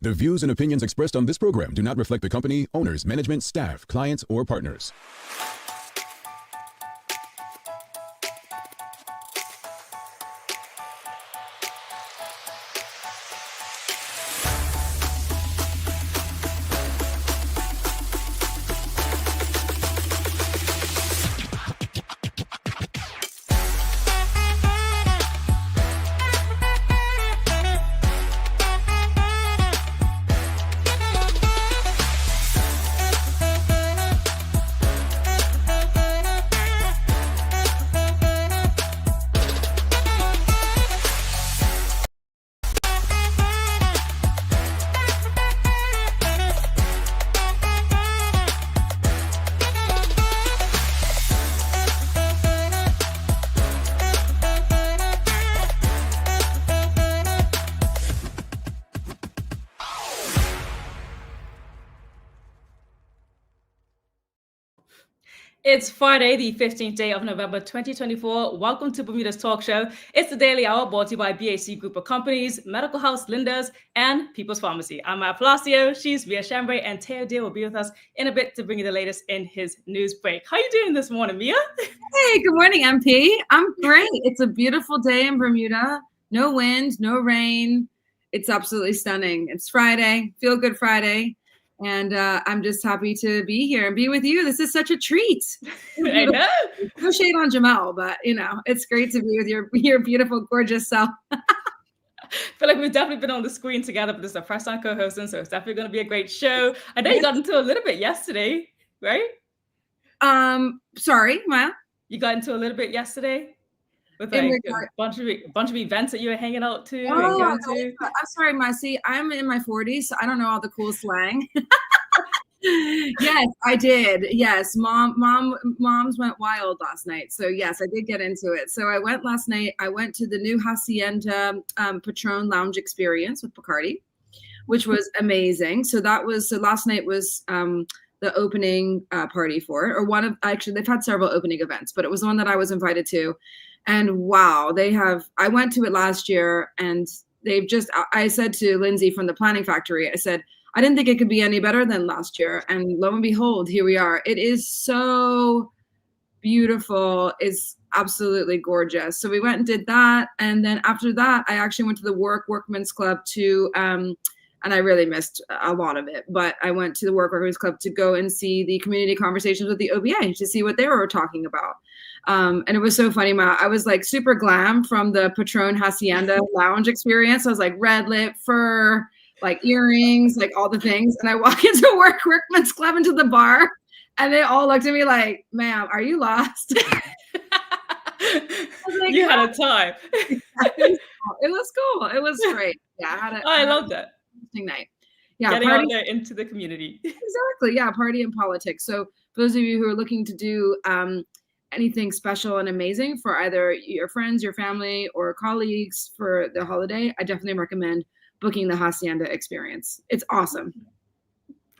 The views and opinions expressed on this program do not reflect the company, owners, management, staff, clients, or partners. It's Friday, the 15th day of November 2024. Welcome to Bermuda's Talk Show. It's the Daily Hour brought to you by BEDC Group of Companies, Medical House Lindas, and People's Pharmacy. I'm Matt Palacio, she's Mia Chambray, and Teo Deer will be with us in a bit to bring you the latest in his news break. How are you doing this morning, Mia? Hey, good morning, MP. I'm great. It's a beautiful day in Bermuda. No wind, no rain. It's absolutely stunning. It's Friday, Feel Good Friday. And I'm just happy to be here and be with you. This is such a treat. I know. No shade on Jamal, but it's great to be with your beautiful, gorgeous self. I feel like we've definitely been on the screen together, but this is a first time co-hosting, so it's definitely going to be a great show. I know you got into a little bit yesterday, right? Sorry, Maya? You got into a little bit yesterday? With like a bunch of events that you were hanging out to and going to. I'm sorry, Marcy. I'm in my 40s, so I don't know all the cool slang. Yes, I did. Yes, moms went wild last night. So yes, I did get into it. So I went last night. I went to the new Hacienda Patron Lounge experience with Bacardi, which was amazing. So last night was the opening party for it, or actually they've had several opening events, but it was the one that I was invited to. And wow, I went to it last year and I said to Lindsay from the Planning Factory, I said, I didn't think it could be any better than last year. And lo and behold, here we are. It is so beautiful. It's absolutely gorgeous. So we went and did that. And then after that, I actually went to the Workmen's Club and I really missed a lot of it, but I went to the Workmen's Club to go and see the community conversations with the OBA to see what they were talking about. And it was so funny, Ma. I was like super glam from the Patron Hacienda lounge experience. I was like red lip, fur, like earrings, like all the things. And I walk into Workmen's Club into the bar and they all looked at me like, ma'am, are you lost? Like, you had a time. It was cool. It was great. Yeah, I love that. Night. Yeah, getting out there into the community. Exactly. Yeah, party and politics. So for those of you who are looking to do anything special and amazing for either your friends, your family, or colleagues for the holiday, I definitely recommend booking the Hacienda experience. It's awesome.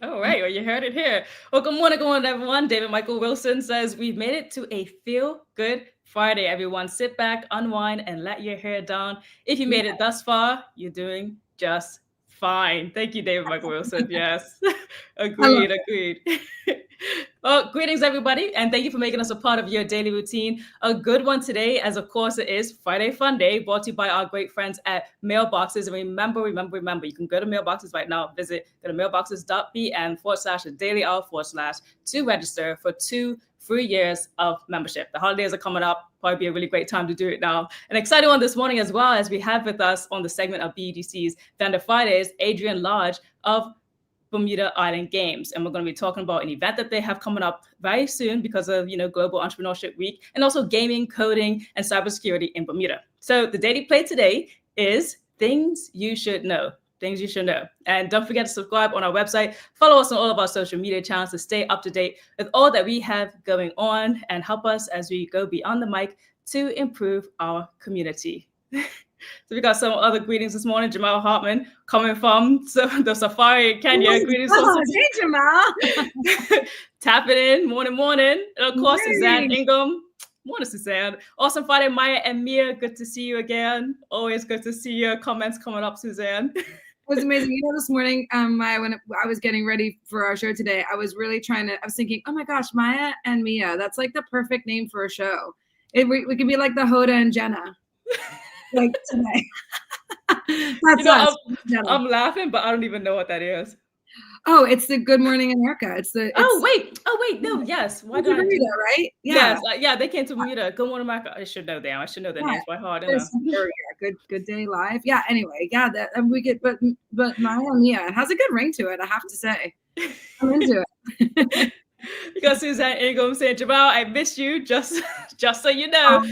All right. Well, you heard it here. Well, good morning, everyone. David Michael Wilson says we've made it to a Feel Good Friday. Everyone, sit back, unwind, and let your hair down. If you made it thus far, you're doing just fine. Thank you, David Michael Wilson. Yes. Agreed. Well, greetings, everybody, and thank you for making us a part of your daily routine. A good one today, as of course it is Friday Fun Day, brought to you by our great friends at Mailboxes. And remember, you can go to Mailboxes right now. Go to mailboxes.bn/dailyhour/ to register for 2 free years of membership. The holidays are coming up. Probably be a really great time to do it now. An exciting one this morning as well, as we have with us on the segment of BEDC's Vendor Fridays, Adrian Lodge of Bermuda Island Games. And we're going to be talking about an event that they have coming up very soon because of, Global Entrepreneurship Week, and also gaming, coding, and cybersecurity in Bermuda. So the daily play today is Things You Should Know. Things you should know. And don't forget to subscribe on our website. Follow us on all of our social media channels to stay up to date with all that we have going on and help us as we go beyond the mic to improve our community. So we got some other greetings this morning. Jamal Hartman coming from the Safari in Kenya. Greetings. Hey, Jamal. Tapping in. Morning. And of course, Suzanne Ingham. Morning, Suzanne. Awesome Friday, Maya and Mia. Good to see you again. Always good to see your comments coming up, Suzanne. was amazing. You know, this morning, when I was getting ready for our show today, I was really I was thinking, oh my gosh, Maya and Mia, that's like the perfect name for a show. We could be like the Hoda and Jenna, like today. That's us. I'm laughing, but I don't even know what that is. Oh, it's the Good Morning America. It's oh wait, no, yes. Why did I do that? Right? Yeah. Yes, they came to Bermuda. Good Morning America. I should know them. I should know their names by heart. Good Day Live. Yeah. Anyway, yeah. That we get, but Maya and Mia, it has a good ring to it. I have to say, I'm into it. You got Suzanne Ingham saying, Jamal, I miss you. Just so you know.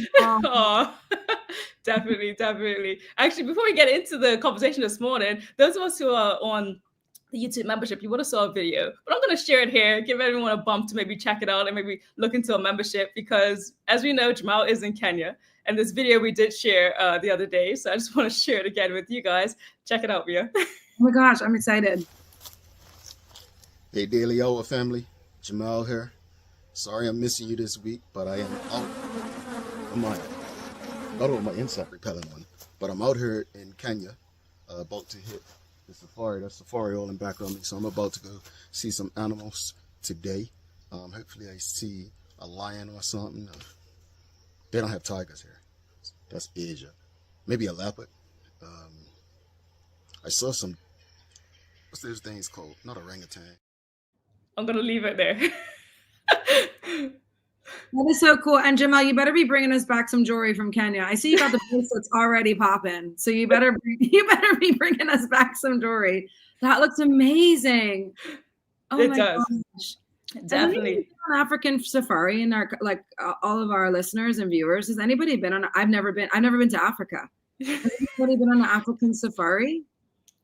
Definitely. Actually, before we get into the conversation this morning, those of us who are on the YouTube membership, you would have saw a video, but I'm going to share it here, give everyone a bump to maybe check it out and maybe look into a membership, because as we know, Jamal is in Kenya, and this video we did share the other day, so I just want to share it again with you guys. Check it out, Mia. Oh my gosh, I'm excited. Hey, Daily Hour family, Jamal here. Sorry I'm missing you this week, but I am out. Not on my insect repellent one, but I'm out here in Kenya, about to hit the safari. That's safari all in back of me. So I'm about to go see some animals today. Hopefully I see a lion or something. They don't have tigers here. That's Asia. Maybe a leopard. I saw some, what's those things called? Not orangutan. I'm going to leave it there. That is so cool. And Jamal, you better be bringing us back some jewelry from Kenya. I see you got the bracelets already popping. So you better be bringing us back some jewelry. That looks amazing. Oh it my does. Gosh. Definitely. On African safari, and our all of our listeners and viewers, has anybody been on? I've never been to Africa. Has anybody been on an African safari?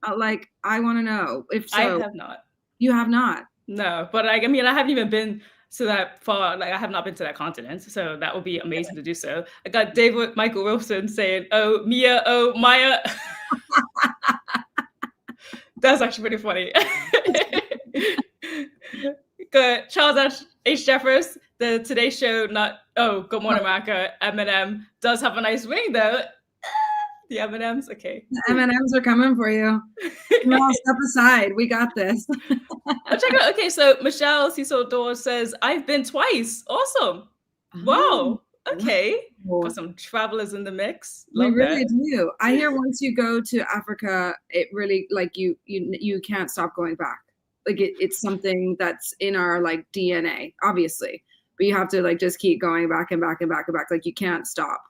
I want to know. If so, I have not. You have not? No, but I mean, I haven't even been to that far. Like, I have not been to that continent, so that would be amazing to do so. I got David Michael Wilson saying, "Oh Mia, oh Maya." That's actually pretty funny. Good. Charles H. Jeffers, the Today Show, Good Morning America, Eminem does have a nice ring though. The M&Ms, okay. The M&Ms are coming for you. No, step aside. We got this. Check it out. Okay, so Michelle Cecil Dawes says, I've been twice. Awesome. Wow. Okay. Wow. Got some travelers in the mix. Love we really do. I hear once you go to Africa, it really you can't stop going back. Like it's something that's in our DNA, obviously. But you have to just keep going back and back and back and back. Like you can't stop.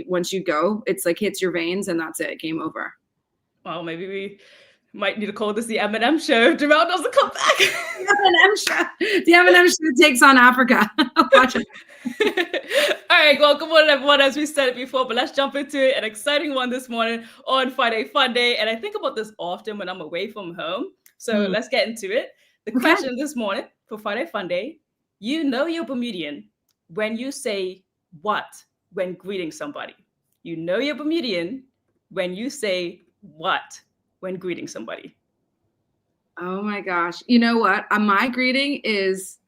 Once you go, it's hits your veins and that's it. Game over. Well, maybe we might need to call this the M&M show. Jamal doesn't come back. The M&M show takes on Africa. Watch it. All right, well, good morning, everyone. As we said it before, but let's jump into it. An exciting one this morning on Friday Fun Day. And I think about this often when I'm away from home. So let's get into it. The question this morning for Friday Fun Day, you know you're Bermudian when you say what when greeting somebody. You know you're Bermudian when you say what when greeting somebody. Oh my gosh. You know what? My greeting is,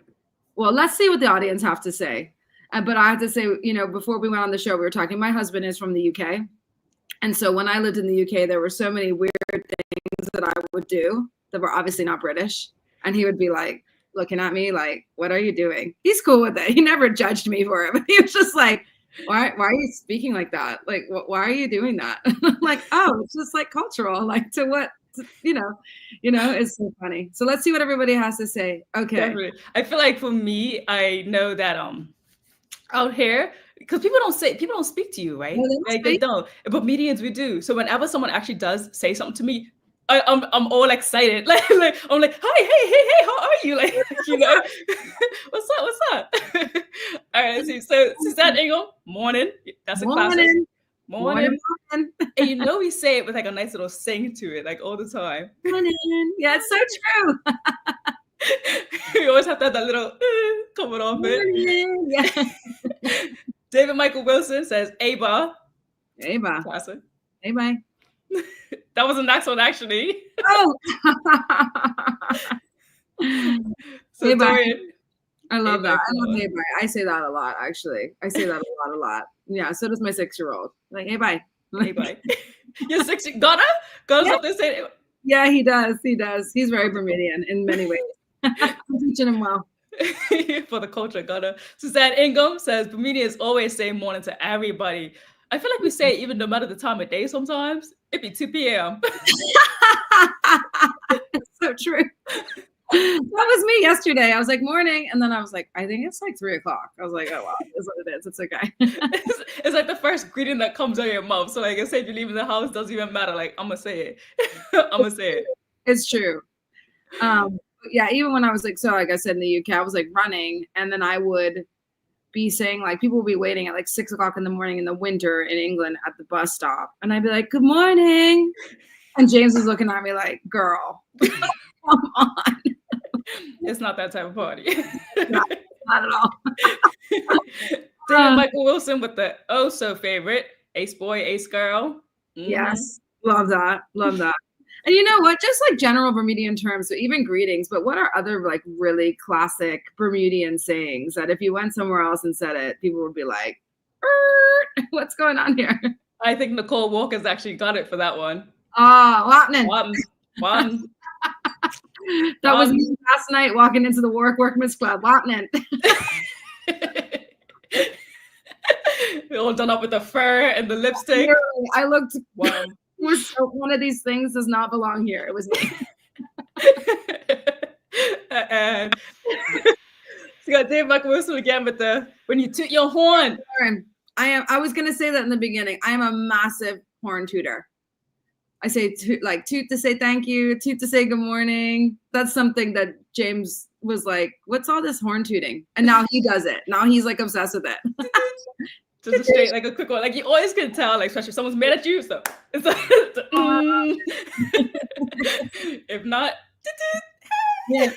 well, let's see what the audience have to say. But I have to say, before we went on the show, we were talking, my husband is from the UK. And so when I lived in the UK, there were so many weird things that I would do that were obviously not British. And he would be looking at me what are you doing? He's cool with it. He never judged me for it. But he was just why are you speaking like that? Why are you doing that? Oh, it's just cultural, to what, it's so funny. So let's see what everybody has to say. Okay. Definitely. I feel for me, I know that out here, because people don't speak to you, right? They don't. But Bermudians, we do. So whenever someone actually does say something to me, I'm all excited. I'm hi, hey, how are you? What's up? All right, let's see. So Suzanne Ingham, morning. That's a classic. Morning. And we say it with a nice little sing to it, all the time. Morning. Yeah, it's so true. We always have to have that little coming off it. Yeah. David Michael Wilson says, A-bar. A-bar. Classic. A-bye. That was the next one, actually. Oh. So Dorian. I love that. I love hey bye. I say that a lot, actually. I say that a lot. Yeah, so does my 6-year-old. Hey bye. Hey bye. You're 6. Ghana? Ghana's up there saying Yeah, he does. He does. He's very Bermudian in many ways. I'm teaching him well. For the culture, Ghana. Suzanne Ingham says Bermudians always say morning to everybody. I feel like we say it even no matter the time of day sometimes. It'd be 2 p.m. It's so true. That was me yesterday. I was like, morning. And then I was like, I think it's like 3 o'clock. I was like, oh, wow, that's what it is. It's okay. It's like the first greeting that comes out of your mouth. So like I say, if you're leaving the house, doesn't even matter. Like, I'm going to say it. I'm going to say it. It's true. Yeah, even when I was like, so like I said in the UK, I was like running. And then I would be saying, like, people would be waiting at like 6 o'clock in the morning in the winter in England at the bus stop. And I'd be like, good morning. And James was looking at me like, girl, come on. It's not that type of party. Not at all. David Michael Wilson with the oh so favorite ace boy, ace girl. Mm-hmm. Yes, love that. Love that. And you know what? Just like general Bermudian terms, so even greetings, but what are other like really classic Bermudian sayings that if you went somewhere else and said it, people would be like, what's going on here? I think Nicole Walker's actually got it for that one. Oh, happening. One. That was me last night walking into the Workmen's Club. Happening. We're all done up with the fur and the lipstick. I looked. Wow. One of these things does not belong here. It was me. And so you got Dave Michael Wilson again with the when you toot your horn. I was gonna say that in the beginning. I am a massive horn tooter. I say toot to say thank you, toot to say good morning. That's something that James was like, what's all this horn tooting? And now he does it. Now he's like obsessed with it. Just a straight, like a quick one. Like you always can tell, like especially if someone's mad at you. So it's like, if not, yeah.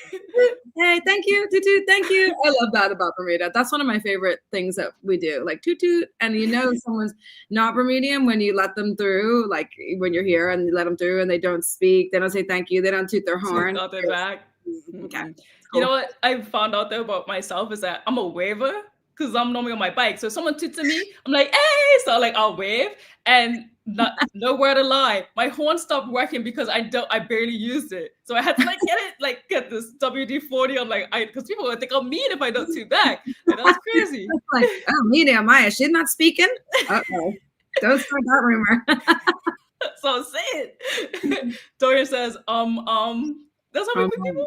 Hey, thank you, toot toot, thank you. I love that about Bermuda. That's one of my favorite things that we do, like toot toot. And you know, someone's not Bermudian when you let them through, like when you're here and you let them through and they don't speak, they don't say thank you, they don't toot their horn. Got their back. Okay. Cool. You know what I found out though about myself is that I'm a waver because I'm normally on my bike. So if someone toots at me, I'm like, hey, so like I'll wave and nowhere to lie. My horn stopped working because I barely used it. So I had to get this WD-40 on because people would think I'm mean if I don't toot back. And that's crazy. Like, oh, Mia Maya, she's not speaking. Uh-oh. Don't start that rumor. So say it. Dorian says, that's how we with people?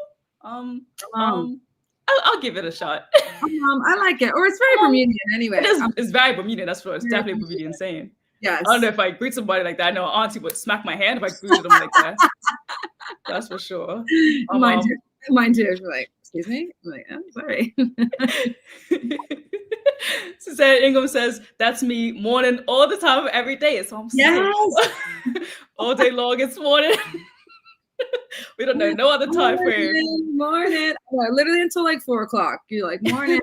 I'll give it a shot. I like it. Or it's very Bermudian anyway. It's very Bermudian. That's what it's definitely Bermudian saying. Yes. I don't know if I greet somebody like that. I know auntie would smack my hand if I greeted them like that. That's for sure. Mine too. Like, excuse me? I'm like, oh, sorry. Suzanne Ingham says, that's me morning all the time, every day. It's home. Yes. All day long, it's morning. We don't know no other time frame. Morning. Literally until like 4 o'clock. You're like, morning.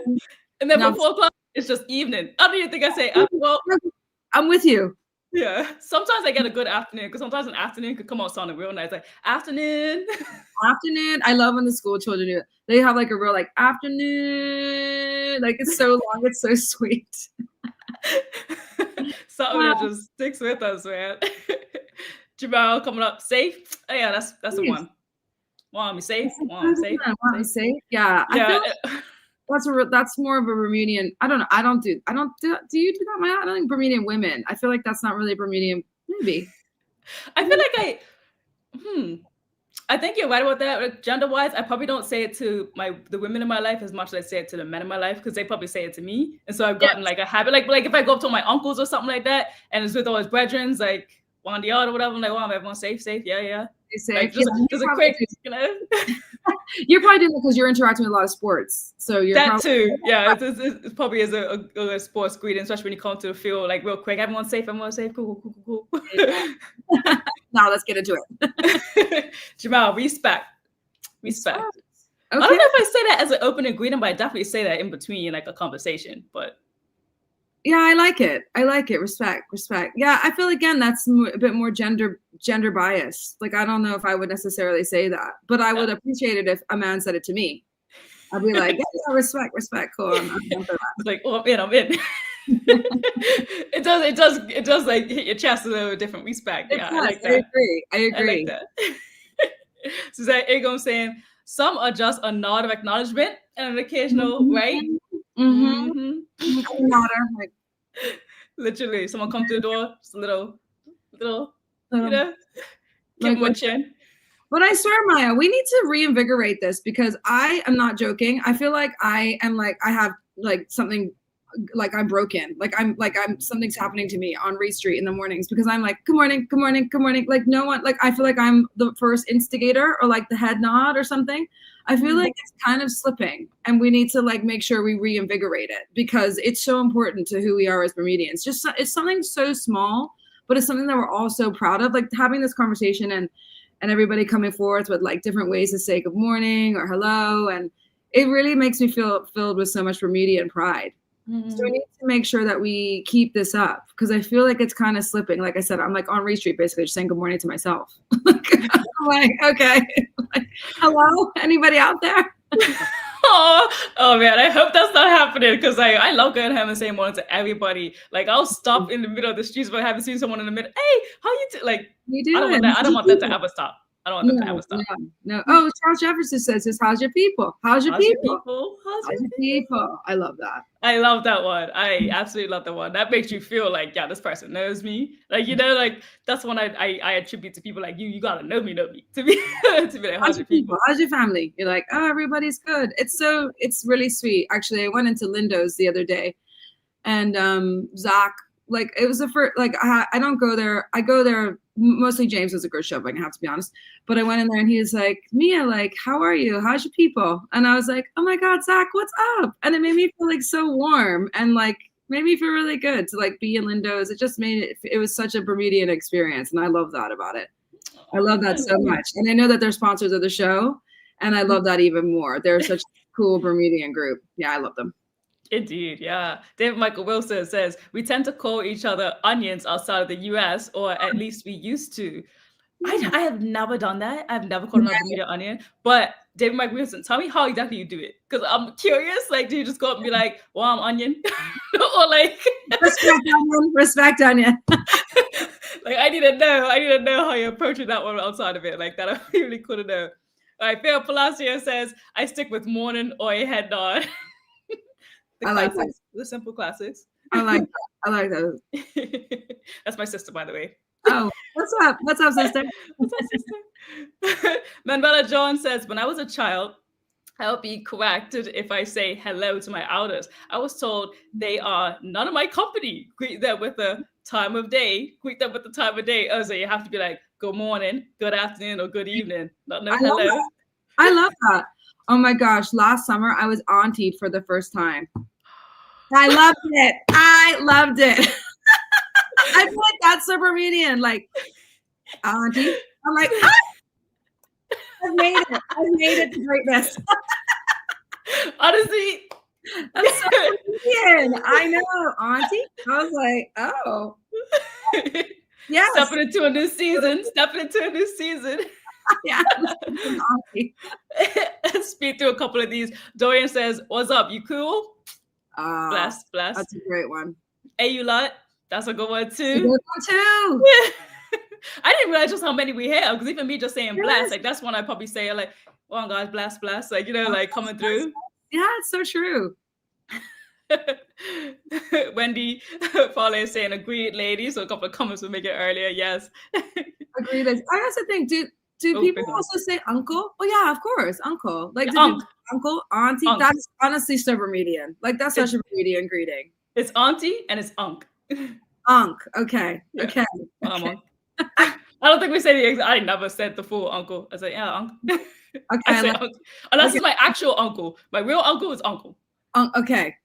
And then from 4 o'clock, it's just evening. I don't even think I say, well, I'm with you. Yeah. Sometimes I get a good afternoon because sometimes an afternoon could come out sounding real nice. Like, afternoon. Afternoon. I love when the school children do it. They have like a real like afternoon. Like it's so long. It's so sweet. Something that just sticks with us, man. Jamal coming up safe. Oh, yeah, that's a one. Want me safe? Want me safe? Yeah. I feel that's more of a Bermudian. I don't know. Do you do that, Maya? I don't think Bermudian women. I feel like that's not really Bermudian. Maybe. I feel like I think you're right about that. Gender-wise, I probably don't say it to the women in my life as much as I say it to the men in my life because they probably say it to me. And so I've gotten like a habit. Like if I go up to my uncles or something like that, and it's with all his brethren, like on the yard or whatever, I'm like, wow, everyone's safe, yeah. Like, just a quick, you know. You're probably doing it because you're interacting with a lot of sports, so you're that too. Yeah, it probably is a sports greeting, especially when you come to the field, like real quick. Everyone's safe. Cool. Now let's get into it. Jamal, respect. Okay. I don't know if I say that as an opening greeting, but I definitely say that in between, like a conversation. But yeah, I like it. Respect. Yeah, I feel again that's a bit more gender bias. Like I don't know if I would necessarily say that, but I would appreciate it if a man said it to me. I'd be like, yeah, respect, cool. It's like, oh, I'm in. It does like hit your chest a little different respect. Yeah, I like that. I agree. I like that. Suzanne Igom saying, some are just a nod of acknowledgement and an occasional, right? Mm-hmm. Like, literally, someone come through the door, just a little, you um, know, give them a chin. But I swear, Maya, we need to reinvigorate this because I am not joking. I feel like I am like, I have like something, like I'm broken. Like I'm something's happening to me on Reed Street in the mornings because I'm like, good morning, good morning, good morning. Like no one, like I feel like I'm the first instigator or like the head nod or something. I feel like it's kind of slipping and we need to like make sure we reinvigorate it because it's so important to who we are as Bermudians. Just, it's something so small, but it's something that we're all so proud of. Like having this conversation and everybody coming forth with like different ways to say good morning or hello. And it really makes me feel filled with so much Bermudian pride. So we need to make sure that we keep this up because I feel like it's kind of slipping. Like I said, I'm like on Reed Street, basically just saying good morning to myself. I'm like, okay, like, hello, anybody out there? Oh man, I hope that's not happening because I love going home and saying morning to everybody. Like I'll stop in the middle of the streets if I haven't seen someone in the middle. Hey, how you like? You do. I don't want that. I don't want that to ever stop. I don't want that to ever stop. No. Oh, Charles Jefferson says, "How's your people? How's your people? How's your people?" I love that. I love that one. I absolutely love that one. That makes you feel like, yeah, this person knows me. Like, you know, like that's one I attribute to people like you gotta know me to be to be like, how's your people? How's your family? You're like, oh, everybody's good. It's really sweet. Actually, I went into Lindo's the other day and Zach, like it was the first, like I don't go there. I go there mostly James was a good show, but I have to be honest. But I went in there and he was like, Mia, like, how are you? How's your people? And I was like, oh my God, Zach, what's up? And it made me feel like so warm and like made me feel really good to like be in Lindo's. It just made it was such a Bermudian experience. And I love that about it. I love that so much. And I know that they're sponsors of the show. And I love that even more. They're such a cool Bermudian group. Yeah, I love them. Indeed, yeah. David Michael Wilson says, we tend to call each other onions outside of the US, or at least we used to. I have never done that. I've never called another Bermuda onion. But David Michael Wilson, tell me how exactly you do it. Because I'm curious. Like, do you just go up and be like, well, I'm onion? Or like... Respect onion. Like, I need to know how you're approaching that one outside of it. Like, that I really couldn't know. All right, Phil Palacio says, I stick with morning or a head nod. I like that. The simple classics. I like that. I like those. That's my sister, by the way. Oh, what's up? What's up, sister? What's up, sister? Manuela John says, when I was a child, I'll be corrected if I say hello to my elders. I was told they are none of my company. Greet them with the time of day. Greet them with the time of day. Oh, so you have to be like, good morning, good afternoon, or good evening. Not no hello. I love that. Oh my gosh, last summer I was auntie for the first time. I loved it. I feel like that's so Bermudian, like auntie. I'm like, ah! I've made it to greatness. Honestly, that's so Bermudian. I know, auntie. I was like, oh. Yeah. Stepping into a new season. Yeah. Speed through a couple of these. Dorian says, what's up? You cool? Bless. That's a great one. Hey, you lot. That's a good one too. Good one too. I didn't realize just how many we have, because even me just saying bless, like that's one I probably say like, oh guys, bless, like, you know, like coming through. Yeah, it's so true. Wendy Farley is saying agreed, ladies. So a couple of comments will make it earlier. Yes. Agreed. I also think, do people also say uncle? Oh yeah, of course, uncle. Like uncle, auntie. Unk. That's honestly so Bermudian. Like that's such a Bermudian greeting. It's auntie and it's unk. Unk. Okay. Yeah. Okay. I don't think we say I never said the full uncle. I say yeah, uncle. Okay. I say uncle. Unless it's my actual uncle. My real uncle is uncle. Okay.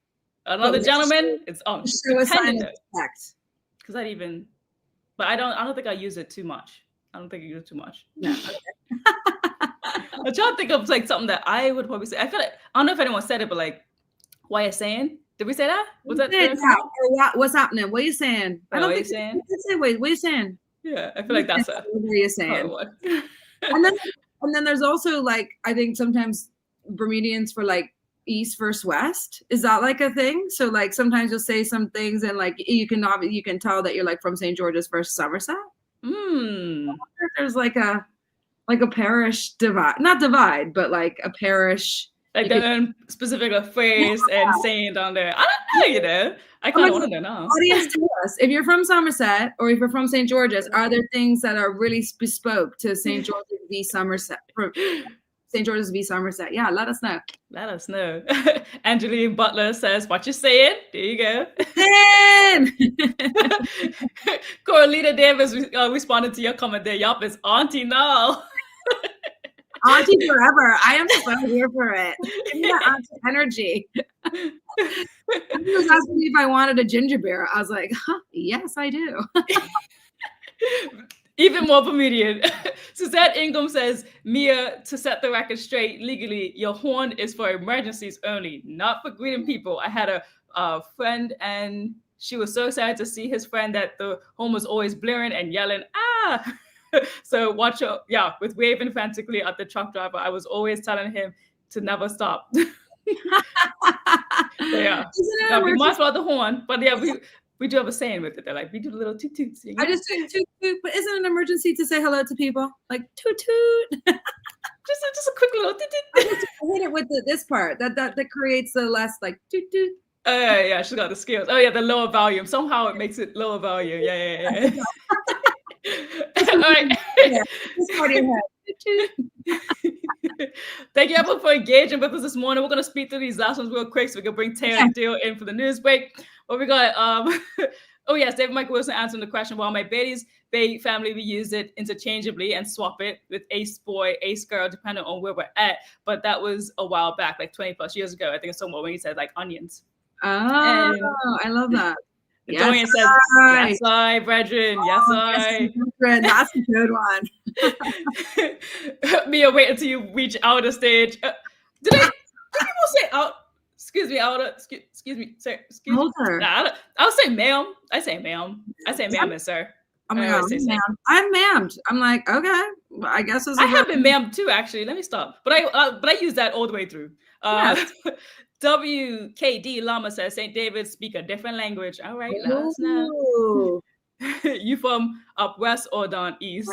Another gentleman, it's uncle. Show a sign of respect. Because but I don't think I use it too much. I don't think I use it too much. No. Okay. I'm trying to think of like something that I would probably say. I feel like I don't know if anyone said it, but like, what are you saying? Did we say that? Was that? What's happening? What are you saying? I don't think what saying. Wait, what are you saying? Yeah, I feel like that's what are you saying? and then there's also like I think sometimes Bermudians for like East versus West. Is that like a thing? So like sometimes you'll say some things and like you can tell that you're like from St. George's versus Somerset. I wonder if there's like a like a parish divide, not divide, but like a parish. Like their own specific phrase and saying down there. I don't know, I kind of want to know now. Audience, tell us, if you're from Somerset or if you're from St. George's, are there things that are really bespoke to St. George's v. Somerset? St. George's v. Somerset. Yeah, let us know. Let us know. Angeline Butler says, what you saying? There you go. Coralita Davis responded to your comment there. Yup, it's auntie now. Auntie forever. I am so here for it. Give me that auntie energy. He was asking me if I wanted a ginger beer. I was like, yes, I do. Even more Bermudian. Suzette Ingham says, Mia, to set the record straight, legally, your horn is for emergencies only, not for greeting people. I had a friend and she was so sad to see his friend that the horn was always blaring and yelling, ah! So watch out, yeah, with waving frantically at the truck driver. I was always telling him to never stop. Yeah, be mindful of the horn, but yeah, we do have a saying with it. They're like, we do a little toot toot. I just toot toot toot, but isn't it an emergency to say hello to people? Like toot toot. just a quick little toot toot. I hit it with this part that creates the less like toot toot. Oh yeah, she's got the skills. Oh yeah, the lower volume. Somehow it makes it lower volume. Yeah. All right. Yeah, thank you everyone for engaging with us this morning. We're going to speed through these last ones real quick so we can bring Taylor and Deal in for the news break. What we got? Oh yes, David Michael Wilson answering the question. While my Beatty's Bay family, we use it interchangeably and swap it with ace boy, ace girl, depending on where we're at. But that was a while back, like 20 plus years ago. I think it's somewhere when he said like onions. Oh, I love that. Dorian says, yes, I, brethren. Yes, I. That's a good one. Mia, wait until you reach outer stage. Did people say out? Excuse me, outer. Excuse me, sir. Excuse me. Nah, I'll say ma'am. I say ma'am. I say ma'am and sir. I'm ma'amed. I'm like, okay, I guess I have been ma'amed too, actually. Let me stop. But I use that all the way through. WKD Lama says St. David speak a different language. All right, let us know. You from up west or down east?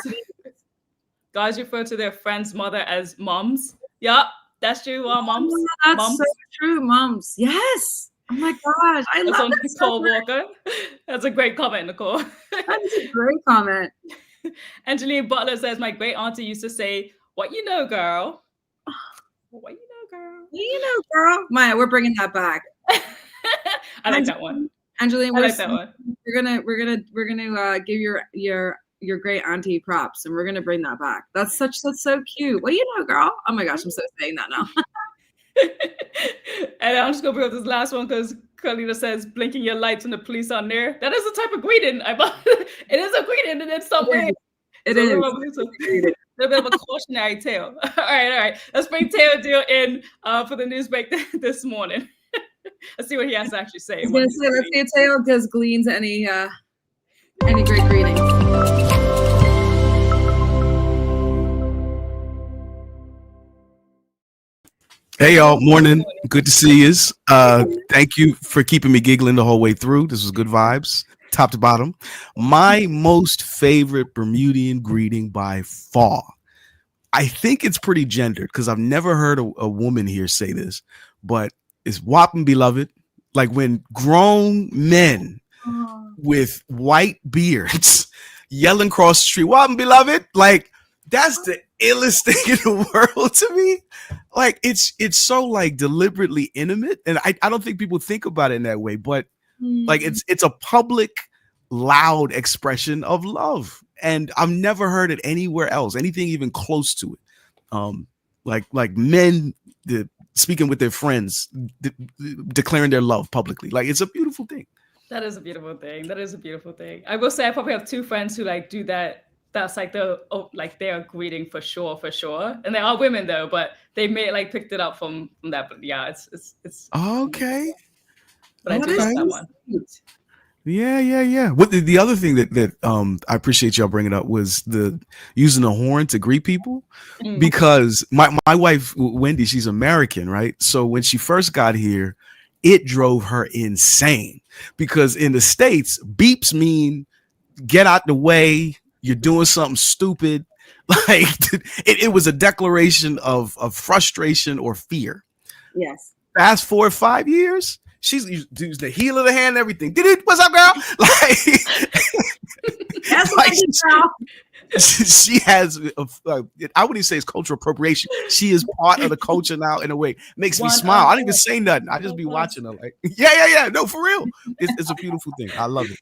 Guys refer to their friend's mother as moms. Yeah, that's true. Moms. That's moms. So true, moms. Yes. Oh my gosh, I love that. Nicole Walker. That's a great comment, Nicole. That's a great comment. Angeline Butler says my great auntie used to say, "What you know, girl." What you know, girl. You know, girl. Maya, we're bringing that back. I like that one. Angeline, I like that one. We're gonna give your great auntie props, and we're gonna bring that back. That's so cute. Well, you know, girl. Oh my gosh, I'm so saying that now. And I'm just gonna bring up this last one because Carlita says blinking your lights when the police are near. That is a type of greeting. It is a greeting in some way. It is. A bit of a cautionary tale. All right. Let's bring Taylor Deal in for the news break this morning. Let's see what he has to actually say. Let's see if Taylor does gleans any great greetings. Hey y'all, morning. Good to see you. Thank you for keeping me giggling the whole way through. This was good vibes, top to bottom. My most favorite Bermudian greeting by far. I think it's pretty gendered because I've never heard a woman here say this, but it's whopping beloved. Like when grown men with white beards yelling across the street, whopping beloved, like that's the illest thing in the world to me. Like it's so like deliberately intimate, and I don't think people think about it in that way, but like it's a public loud expression of love, and I've never heard it anywhere else, anything even close to it. Like men speaking with their friends, declaring their love publicly. Like it's a beautiful thing. That is a beautiful thing. I will say I probably have two friends who like do that. That's like their greeting for sure. And they are women though, but they may like picked it up from that. But yeah, it's okay. But I do like that one. Yeah. What the other thing that I appreciate y'all bringing up was the using the horn to greet people, because my wife Wendy, she's American, right? So when she first got here, it drove her insane because in the States, beeps mean get out the way. You're doing something stupid. Like it was a declaration of frustration or fear. Yes. Fast forward 5 years, she's the heel of the hand, everything. Did it? What's up, girl? That's Like, girl. she has, I wouldn't say it's cultural appropriation. She is part of the culture now in a way. Makes me smile. I don't even say nothing. I just be watching her like, yeah. No, for real. It's a beautiful thing. I love it.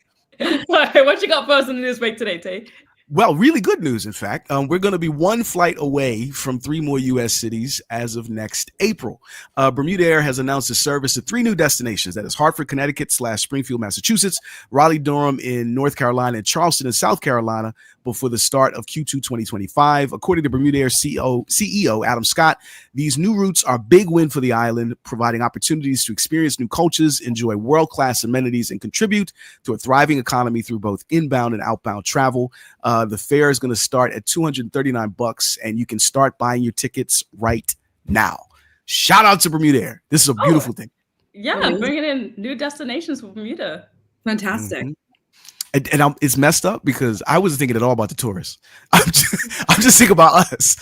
All right, what you got for us in the news break today, Tay? Well, really good news, in fact. We're going to be one flight away from 3 more U.S. cities as of next April. Bermuda Air has announced a service to 3 new destinations. That is Hartford, Connecticut / Springfield, Massachusetts, Raleigh-Durham in North Carolina, and Charleston in South Carolina before the start of Q2 2025. According to Bermuda Air CEO Adam Scott, these new routes are a big win for the island, providing opportunities to experience new cultures, enjoy world-class amenities, and contribute to a thriving economy through both inbound and outbound travel. The fare is going to start at $239, and you can start buying your tickets right now. Shout out to Bermuda Air. This is a beautiful thing. Yeah, bringing in new destinations for Bermuda. Fantastic. Mm-hmm. And it's messed up because I wasn't thinking at all about the tourists. I'm just thinking about us.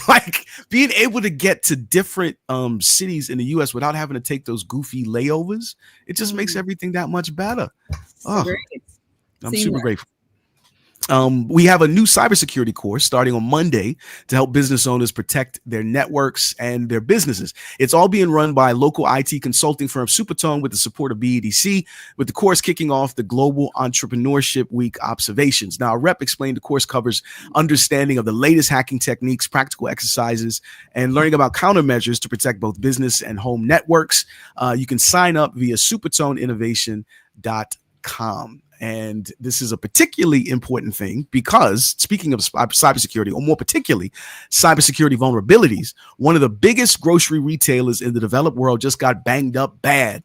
Like being able to get to different cities in the U.S. without having to take those goofy layovers. It just makes everything that much better. Oh, I'm super grateful. We have a new cybersecurity course starting on Monday to help business owners protect their networks and their businesses. It's all being run by local IT consulting firm Supertone with the support of BEDC, with the course kicking off the Global Entrepreneurship Week observations. Now, a rep explained the course covers understanding of the latest hacking techniques, practical exercises, and learning about countermeasures to protect both business and home networks. You can sign up via supertoneinnovation.com. And this is a particularly important thing because speaking of cybersecurity, or more particularly cybersecurity vulnerabilities, one of the biggest grocery retailers in the developed world just got banged up bad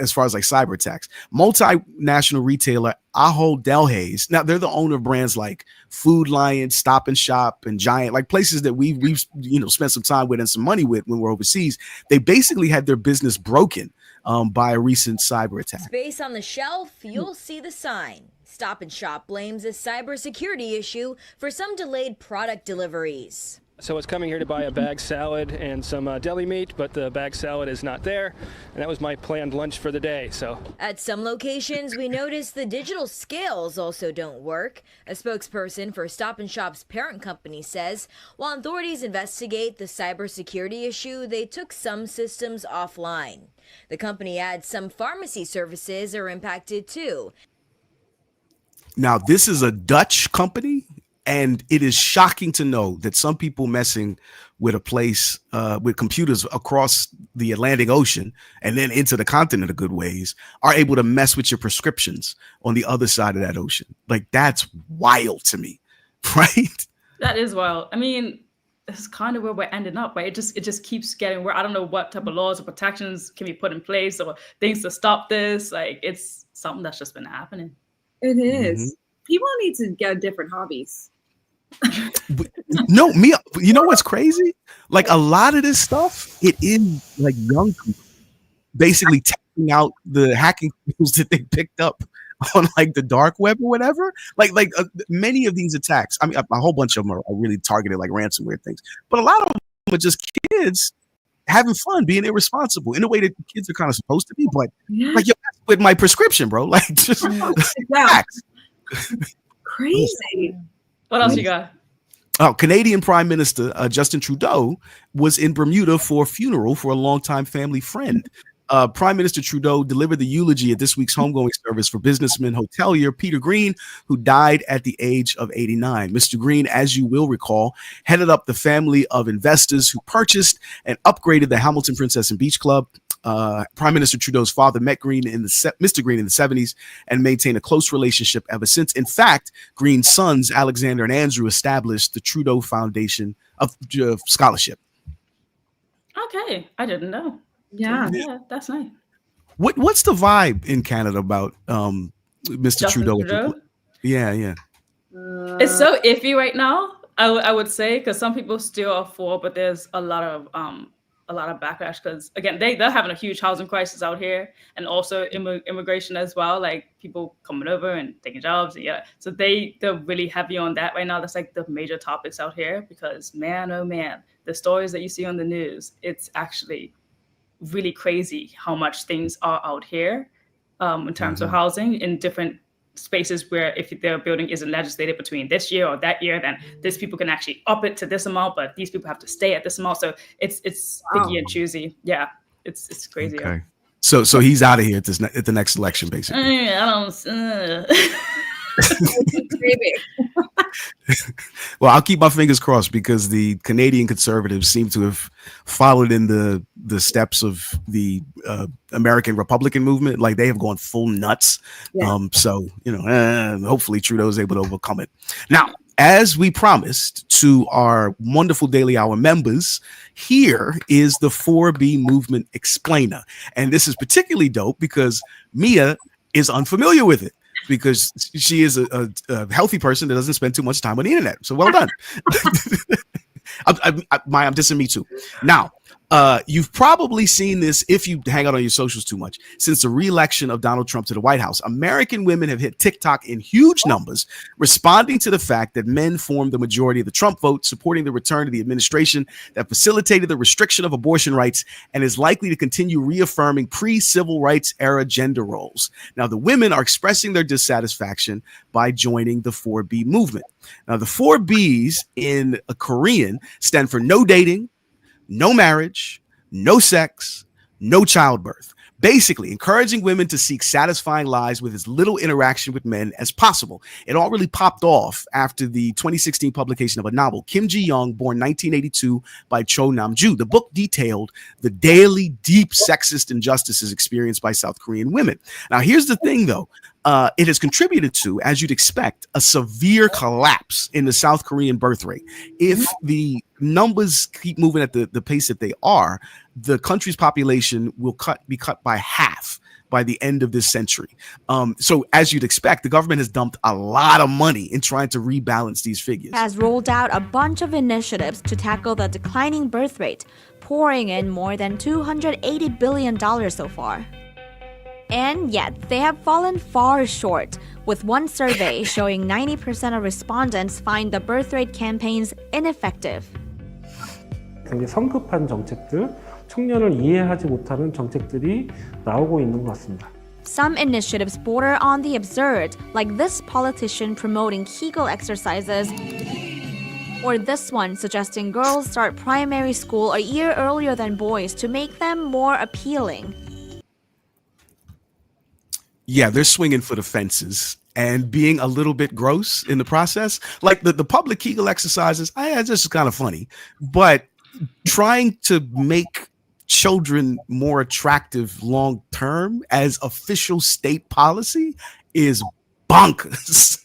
as far as like cyber attacks. Multinational retailer Ahold Delhaize. Now they're the owner of brands like Food Lion, Stop and Shop, and Giant, like places that we've spent some time with and some money with when we're overseas. They basically had their business broken by a recent cyber attack. Space on the shelf, you'll see the sign. Stop and Shop blames a cybersecurity issue for some delayed product deliveries. So I was coming here to buy a bag salad and some deli meat, but the bag salad is not there, and that was my planned lunch for the day. So at some locations, we noticed the digital scales also don't work. A spokesperson for Stop and Shop's parent company says while authorities investigate the cybersecurity issue, they took some systems offline. The company adds some pharmacy services are impacted too. Now, this is a Dutch company. And it is shocking to know that some people messing with a place with computers across the Atlantic Ocean and then into the continent a good ways are able to mess with your prescriptions on the other side of that ocean. Like, that's wild to me, right? That is wild. I mean, this is kind of where we're ending up, right? It just keeps getting where I don't know what type of laws or protections can be put in place or things to stop this. Like, it's something that's just been happening. It is. Mm-hmm. People need to get different hobbies. No, me. You know what's crazy? Like a lot of this stuff, it is like young people basically testing out the hacking tools that they picked up on like the dark web or whatever. Like many of these attacks. I mean, a whole bunch of them are really targeted like ransomware things, but a lot of them are just kids having fun, being irresponsible in a way that kids are kind of supposed to be. But like, you're with my prescription, bro. Like, just crazy. What else you got? Oh, Canadian Prime Minister Justin Trudeau was in Bermuda for a funeral for a longtime family friend. Prime Minister Trudeau delivered the eulogy at this week's homegoing service for businessman hotelier Peter Green, who died at the age of 89. Mr. Green, as you will recall, headed up the family of investors who purchased and upgraded the Hamilton Princess and Beach Club. Prime Minister Trudeau's father met Mr. Green in the 70s and maintained a close relationship ever since. In fact, Green's sons, Alexander and Andrew, established the Trudeau Foundation of Scholarship. Okay, I didn't know. Yeah, that's nice. What's the vibe in Canada about Mr. Trudeau? Yeah. It's so iffy right now. I would say because some people still are for, but there's a lot of a lot of backlash because, again, they're having a huge housing crisis out here, and also immigration as well, like people coming over and taking jobs. Yeah, so they're really heavy on that right now. That's like the major topics out here because, man, oh man, the stories that you see on the news, it's actually really crazy how much things are out here in terms of housing in different spaces where if their building isn't legislated between this year or that year, then these people can actually up it to this amount, but these people have to stay at this amount. So it's picky and choosy. Yeah, it's crazy. Okay. So he's out of here at the next election, basically. I don't. Well, I'll keep my fingers crossed because the Canadian Conservatives seem to have followed in the steps of the American Republican movement. Like they have gone full nuts. Yeah. So, hopefully Trudeau's able to overcome it. Now, as we promised to our wonderful Daily Hour members, here is the 4B Movement Explainer. And this is particularly dope because Mia is unfamiliar with it, because she is a healthy person that doesn't spend too much time on the internet. So well done. I'm dissing me too. Now, you've probably seen this if you hang out on your socials too much. Since the re-election of Donald Trump to the White House, American women have hit TikTok in huge numbers, responding to the fact that men formed the majority of the Trump vote, supporting the return of the administration that facilitated the restriction of abortion rights and is likely to continue reaffirming pre-civil rights era gender roles. Now, the women are expressing their dissatisfaction by joining the 4B movement. Now, the 4Bs in Korean stand for no dating, no marriage, no sex, no childbirth. Basically, encouraging women to seek satisfying lives with as little interaction with men as possible. It all really popped off after the 2016 publication of a novel, Kim Ji-young, born 1982, by Cho Nam-ju. The book detailed the daily, deep sexist injustices experienced by South Korean women. Now, here's the thing, though. It has contributed to, as you'd expect, a severe collapse in the South Korean birth rate. If the numbers keep moving at the pace that they are, the country's population will be cut by half by the end of this century. So as you'd expect, the government has dumped a lot of money in trying to rebalance these figures. Has rolled out a bunch of initiatives to tackle the declining birth rate, pouring in more than $280 billion so far. And yet, they have fallen far short, with one survey showing 90% of respondents find the birth rate campaigns ineffective. 굉장히 성급한 정책들, 청년을 이해하지 못하는 정책들이 나오고 있는 것 같습니다. Some initiatives border on the absurd, like this politician promoting Kegel exercises, or this one suggesting girls start primary school a year earlier than boys to make them more appealing. Yeah, they're swinging for the fences and being a little bit gross in the process. Like the public Kegel exercises, it's just kind of funny. But trying to make children more attractive long term as official state policy is bonkers.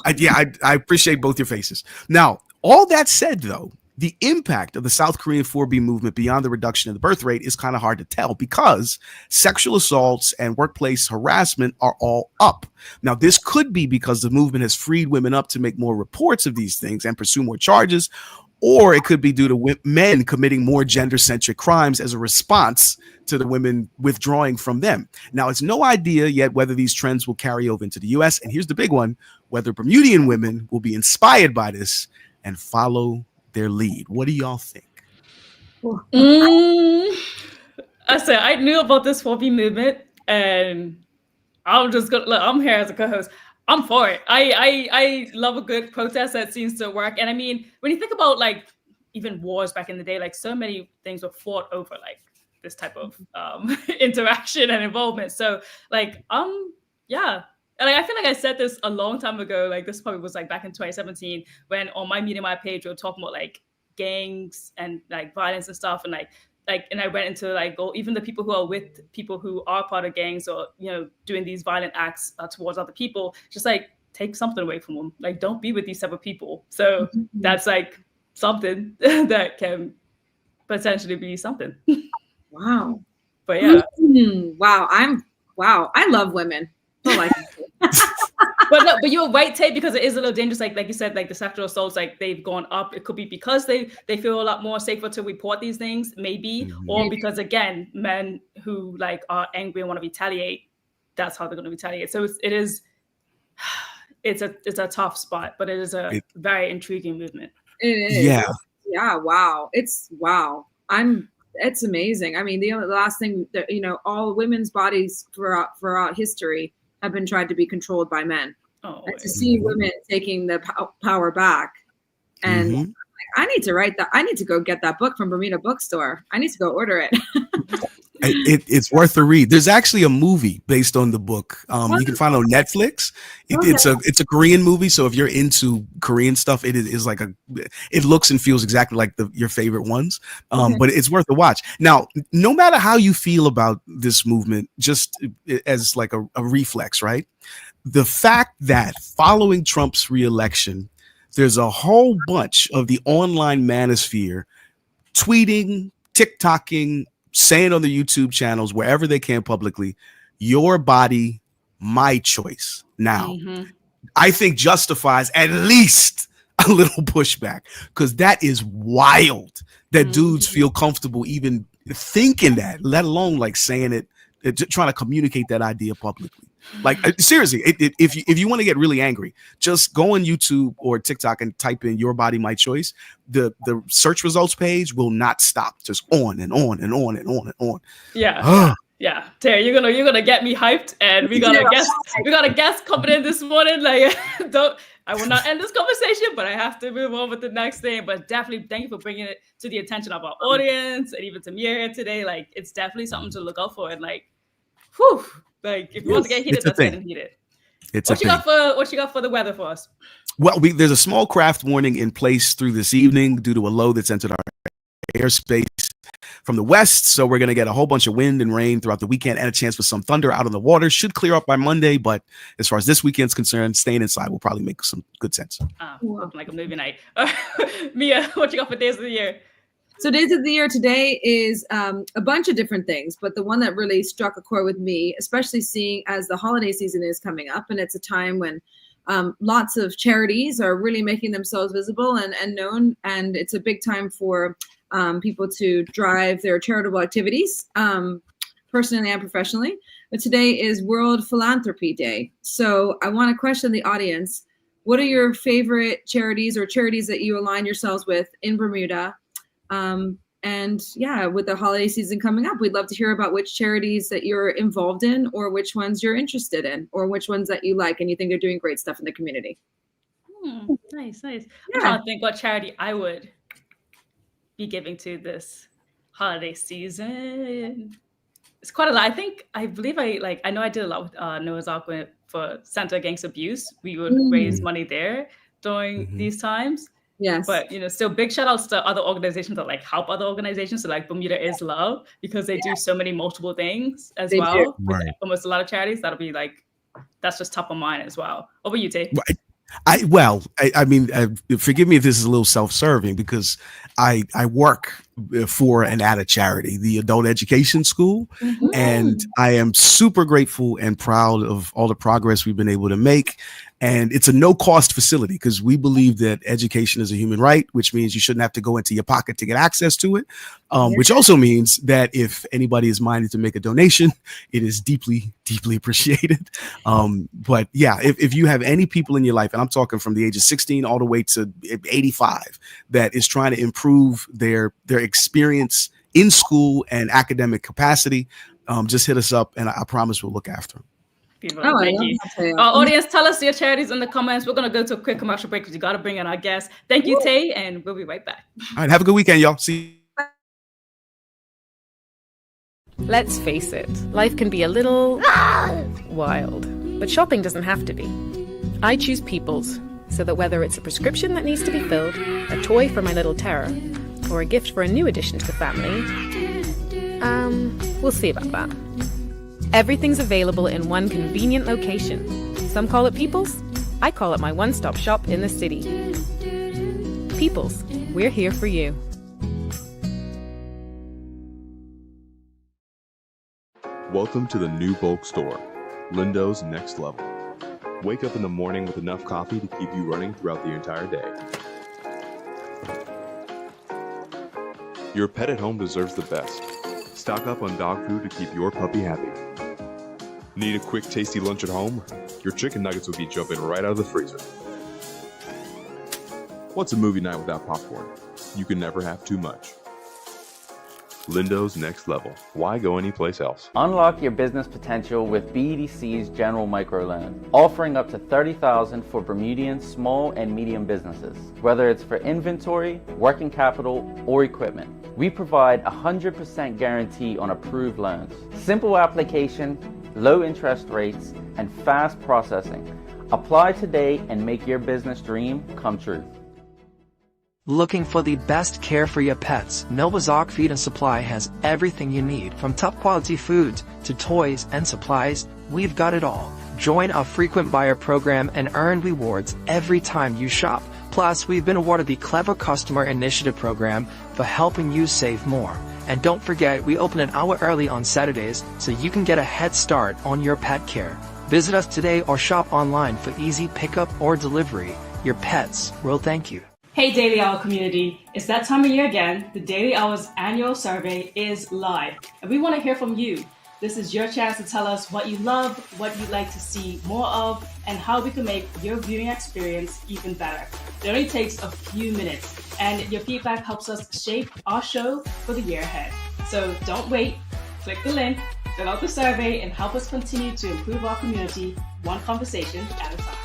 I appreciate both your faces. Now, all that said, though, the impact of the South Korean 4B movement beyond the reduction in the birth rate is kind of hard to tell because sexual assaults and workplace harassment are all up. Now, this could be because the movement has freed women up to make more reports of these things and pursue more charges, or it could be due to men committing more gender-centric crimes as a response to the women withdrawing from them. Now, it's no idea yet whether these trends will carry over into the U.S., and here's the big one, whether Bermudian women will be inspired by this and follow their lead. What do y'all think? I said I knew about this 4B movement, and I'm just gonna look. I'm here as a co-host. I'm for it. I love a good protest that seems to work. And I mean, when you think about like even wars back in the day, like so many things were fought over like this type of interaction and involvement. So like yeah. And I feel like I said this a long time ago. Like this probably was like back in 2017 when on my Media My page we were talking about like gangs and like violence and stuff, and and I went into like even the people who are with people who are part of gangs or doing these violent acts towards other people, just like take something away from them. Like don't be with these type of people. So that's like something that can potentially be something. Wow. But yeah. Wow. I love women. I like it. but you're right, Tay, because it is a little dangerous. Like you said, like the sexual assaults, like they've gone up. It could be because they feel a lot more safer to report these things, maybe, or because again, men who like are angry and want to retaliate, that's how they're going to retaliate. So it's a tough spot, but it is a very intriguing movement. It is. Yeah. Yeah. Wow. It's amazing. I mean, the last thing that, all women's bodies throughout history have been tried to be controlled by men. And to see women taking the power back, and I need to write that. I need to go get that book from Bermuda bookstore. I need to go order it. It's worth a read. There's actually a movie based on the book. You can find it on Netflix. It's a Korean movie. So if you're into Korean stuff, it is like it looks and feels exactly like your favorite ones. But it's worth a watch. Now, no matter how you feel about this movement, just as like a reflex, right? The fact that following Trump's reelection, there's a whole bunch of the online manosphere tweeting, TikToking, saying on the YouTube channels, wherever they can publicly, your body, my choice. Now, I think justifies at least a little pushback, because that is wild that dudes feel comfortable even thinking that, let alone like saying it, trying to communicate that idea publicly. Like seriously, if you want to get really angry, just go on YouTube or TikTok and type in "your body, my choice." The search results page will not stop, just on and on and on and on and on. Yeah. Yeah, Terry, you're gonna get me hyped, and we got a guest coming in this morning. Like, I will not end this conversation, but I have to move on with the next thing. But definitely, thank you for bringing it to the attention of our audience and even to me here today. Like, it's definitely something to look out for, and like, whew. Like, if you want to get heated, let's get heated. What you got for the weather for us? Well, there's a small craft warning in place through this evening due to a low that's entered our airspace from the west. So we're going to get a whole bunch of wind and rain throughout the weekend and a chance for some thunder out on the water. Should clear up by Monday. But as far as this weekend's concerned, staying inside will probably make some good sense. Like a movie night. Mia, what you got for days of the year? So days of the year today is a bunch of different things, but the one that really struck a chord with me, especially seeing as the holiday season is coming up, and it's a time when lots of charities are really making themselves visible and known, and it's a big time for people to drive their charitable activities, personally and professionally. But today is World Philanthropy Day. So I want to question the audience. What are your favorite charities or charities that you align yourselves with in Bermuda? And yeah, with the holiday season coming up, we'd love to hear about which charities that you're involved in, or which ones you're interested in, or which ones that you like and you think are doing great stuff in the community. Nice. I'm trying to think what charity I would be giving to this holiday season. It's quite a lot. I know I did a lot with Noah's Ark for Center Against Abuse. We would raise money there during these times. Yes. But, still big shout outs to other organizations that like help other organizations. So like Bermuda is Love, because they do so many multiple things as they well. Right. Almost a lot of charities. That'll be like, that's just top of mind as well. Over you, Tay. Right. I mean, forgive me if this is a little self-serving, because I work for and at a charity, the Adult Education School, and I am super grateful and proud of all the progress we've been able to make. And it's a no-cost facility, because we believe that education is a human right, which means you shouldn't have to go into your pocket to get access to it, which also means that if anybody is minded to make a donation, it is deeply, deeply appreciated. But yeah, if you have any people in your life, and I'm talking from the age of 16 all the way to 85, that is trying to improve their experience in school and academic capacity, just hit us up, and I promise we'll look after them. Thank you. Audience, tell us your charities in the comments. We're going to go to a quick commercial break because you got to bring in our guest. Thank you, Tay, and we'll be right back. All right, have a good weekend, y'all. See you. Let's face it, life can be a little wild, but shopping doesn't have to be. I choose People's, so that whether it's a prescription that needs to be filled, a toy for my little terror, or a gift for a new addition to the family, we'll see about that. Everything's available in one convenient location. Some call it People's. I call it my one-stop shop in the city. People's, we're here for you. Welcome to the new bulk store, Lindo's Next Level. Wake up in the morning with enough coffee to keep you running throughout the entire day. Your pet at home deserves the best. Stock up on dog food to keep your puppy happy. Need a quick, tasty lunch at home? Your chicken nuggets will be jumping right out of the freezer. What's a movie night without popcorn? You can never have too much. Lindo's Next Level. Why go anyplace else? Unlock your business potential with BEDC's General Micro Loan, offering up to $30,000 for Bermudian small and medium businesses. Whether it's for inventory, working capital, or equipment, we provide 100% guarantee on approved loans. Simple application, low interest rates, and fast processing. Apply today and make your business dream come true. Looking for the best care for your pets? Novazok Feed and Supply has everything you need, from top quality foods to toys and supplies. We've got it all. Join our frequent buyer program and earn rewards every time you shop. Plus, we've been awarded the Clever Customer Initiative program for helping you save more. And don't forget, we open an hour early on Saturdays so you can get a head start on your pet care. Visit us today or shop online for easy pickup or delivery. Your pets will thank you. Hey Daily Hour community, it's that time of year again. The Daily Hour's annual survey is live, and we want to hear from you. This is your chance to tell us what you love, what you'd like to see more of, and how we can make your viewing experience even better. It only takes a few minutes, and your feedback helps us shape our show for the year ahead. So don't wait, click the link, fill out the survey, and help us continue to improve our community one conversation at a time.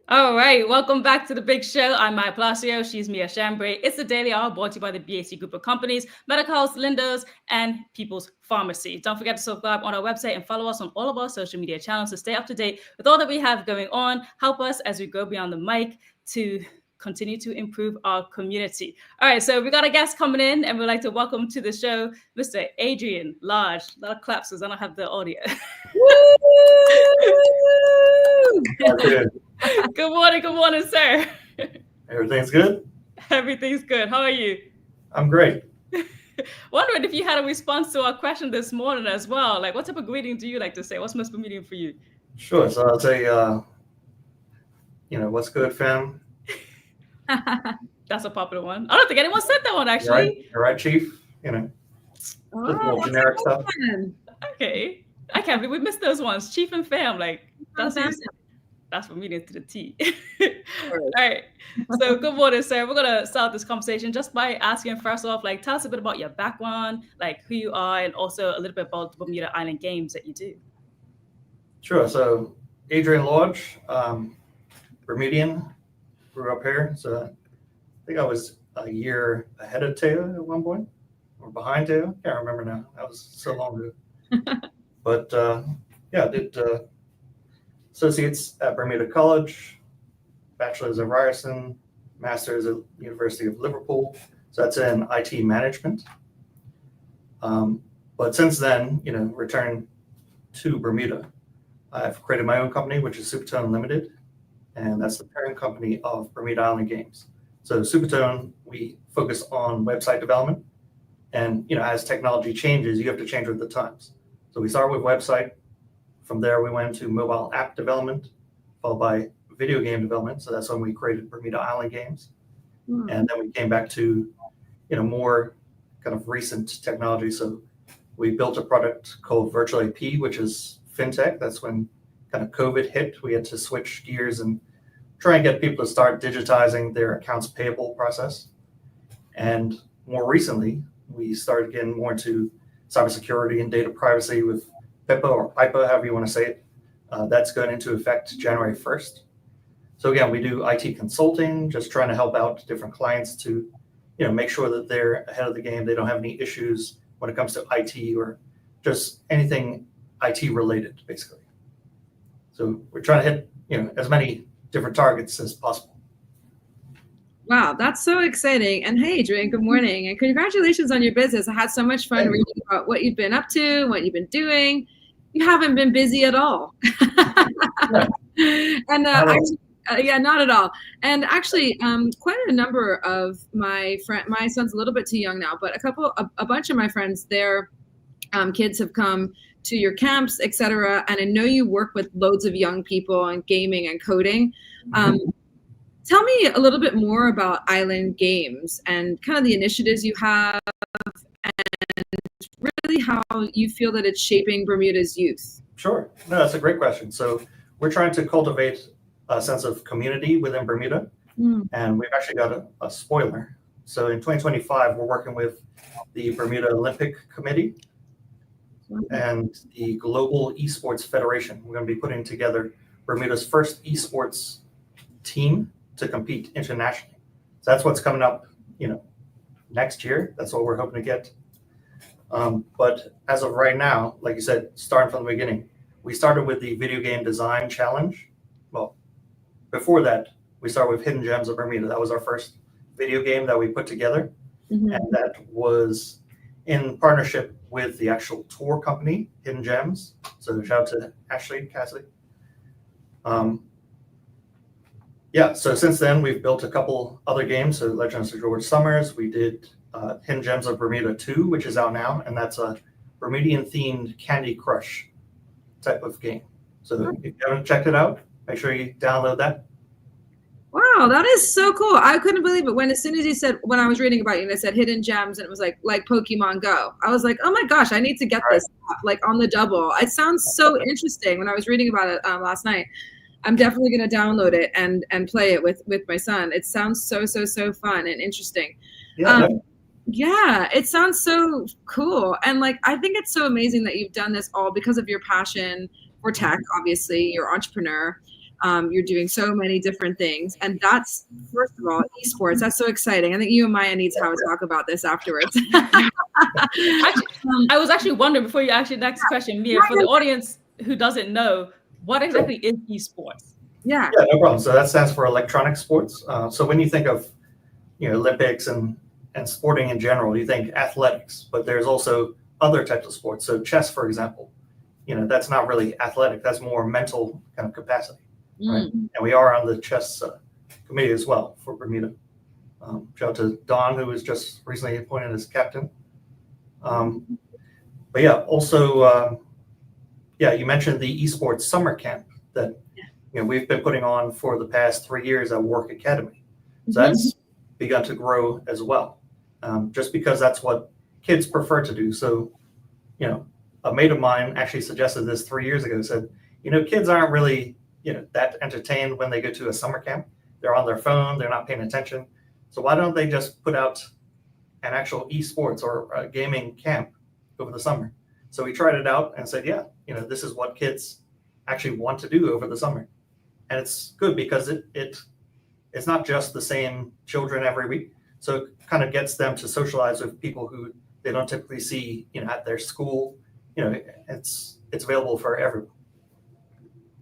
All right, welcome back to the big show. I'm Maya Palacio. She's Mia Chambray. It's the Daily Hour brought to you by the BEDC Group of Companies, Medical House, Lindo's, and People's Pharmacy. Don't forget to subscribe on our website and follow us on all of our social media channels to stay up to date with all that we have going on. Help us as we go beyond the mic to continue to improve our community. All right, so we got a guest coming in, and we'd like to welcome to the show Mr. Adrian Large. A lot of claps because I don't have the audio. Good morning, sir. Everything's good? Everything's good. How are you? I'm great. Wondering if you had a response to our question this morning as well. Like, what type of greeting do you like to say? What's most Bermudian for you? Sure. So I'll say, what's good, fam? That's a popular one. I don't think anyone said that one, actually. You're right, Chief. Just more generic stuff. Okay. I can't believe we missed those ones. Chief and fam, like, that's Bermudian to the T. All right. So good morning, sir. We're going to start this conversation just by asking first off, like, tell us a bit about your background, like who you are, and also a little bit about the Bermuda Island games that you do. Sure. So Adrian Lodge, Bermudian, grew up here. So I think I was a year ahead of Teo at one point, or behind Teo. Can't remember now. That was so long ago. But I did associates at Bermuda College, bachelor's at Ryerson, master's at University of Liverpool. So that's in IT management. But since then, returned to Bermuda. I've created my own company, which is Supertone Limited, and that's the parent company of Bermuda Island Games. So Supertone, we focus on website development, and as technology changes, you have to change with the times. So we start with website. From there, we went to mobile app development, followed by video game development. So that's when we created Bermuda Island Games. And then we came back to, more kind of recent technology. So we built a product called Virtual AP, which is fintech. That's when kind of COVID hit. We had to switch gears and try and get people to start digitizing their accounts payable process. And more recently, we started getting more into cybersecurity and data privacy with PIPA or PIPA, however you want to say it. That's going into effect January 1st. So again, we do IT consulting, just trying to help out different clients to, make sure that they're ahead of the game. They don't have any issues when it comes to IT or just anything IT related, basically. So we're trying to hit, as many different targets as possible. Wow, that's so exciting. And hey, Adrian, good morning. And congratulations on your business. I had so much fun reading about what you've been up to, what you've been doing. You haven't been busy at all. And not at all. And actually, quite a number of my son's a little bit too young now, but a bunch of my friends, their kids have come to your camps, etc. And I know you work with loads of young people on gaming and coding. Tell me a little bit more about Island Games and kind of the initiatives you have, and really how you feel that it's shaping Bermuda's youth. Sure. No, that's a great question. So we're trying to cultivate a sense of community within Bermuda, and we've actually got a spoiler. So in 2025, we're working with the Bermuda Olympic Committee and the Global Esports Federation. We're going to be putting together Bermuda's first esports team to compete internationally. So that's what's coming up, next year. That's what we're hoping to get. But as of right now, like you said, starting from the beginning, we started with the Video Game Design Challenge. Well, before that, we started with Hidden Gems of Bermuda. That was our first video game that we put together. And that was in partnership with the actual tour company, Hidden Gems. So shout out to Ashley and Cassidy. So since then, we've built a couple other games. So Legends of George Summers, we did Hidden Gems of Bermuda 2, which is out now, and that's a Bermudian-themed Candy Crush type of game. So if you haven't checked it out, make sure you download that. Wow, that is so cool. I couldn't believe it as soon as you said, when I was reading about you, and it said Hidden Gems, and it was like Pokemon Go. I was like, oh my gosh, I need to get this app, on the double. It sounds so interesting. When I was reading about it last night, I'm definitely going to download it and play it with my son. It sounds so fun and interesting. Yeah, it sounds so cool. And I think it's so amazing that you've done this all because of your passion for tech. Obviously, you're an entrepreneur. You're doing so many different things. And that's, first of all, esports. That's so exciting. I think you and Maya need to have a talk about this afterwards. I was actually wondering, before you ask your next question, Mia, for the audience who doesn't know, what exactly is esports? Yeah, no problem. So that stands for electronic sports. So when you think of, Olympics and sporting in general, you think athletics, but there's also other types of sports. So chess, for example, that's not really athletic. That's more mental kind of capacity. Right? And we are on the chess committee as well for Bermuda. Shout out to Don, who was just recently appointed as captain. But yeah, also, you mentioned the esports summer camp that we've been putting on for the past 3 years at Work Academy. So that's begun to grow as well, just because that's what kids prefer to do. So, a mate of mine actually suggested this 3 years ago, said, kids aren't really, that entertained when they go to a summer camp. They're on their phone, they're not paying attention. So why don't they just put out an actual esports or a gaming camp over the summer? So we tried it out and said, this is what kids actually want to do over the summer. And it's good because it's not just the same children every week. So it kind of gets them to socialize with people who they don't typically see, at their school. It's available for everyone.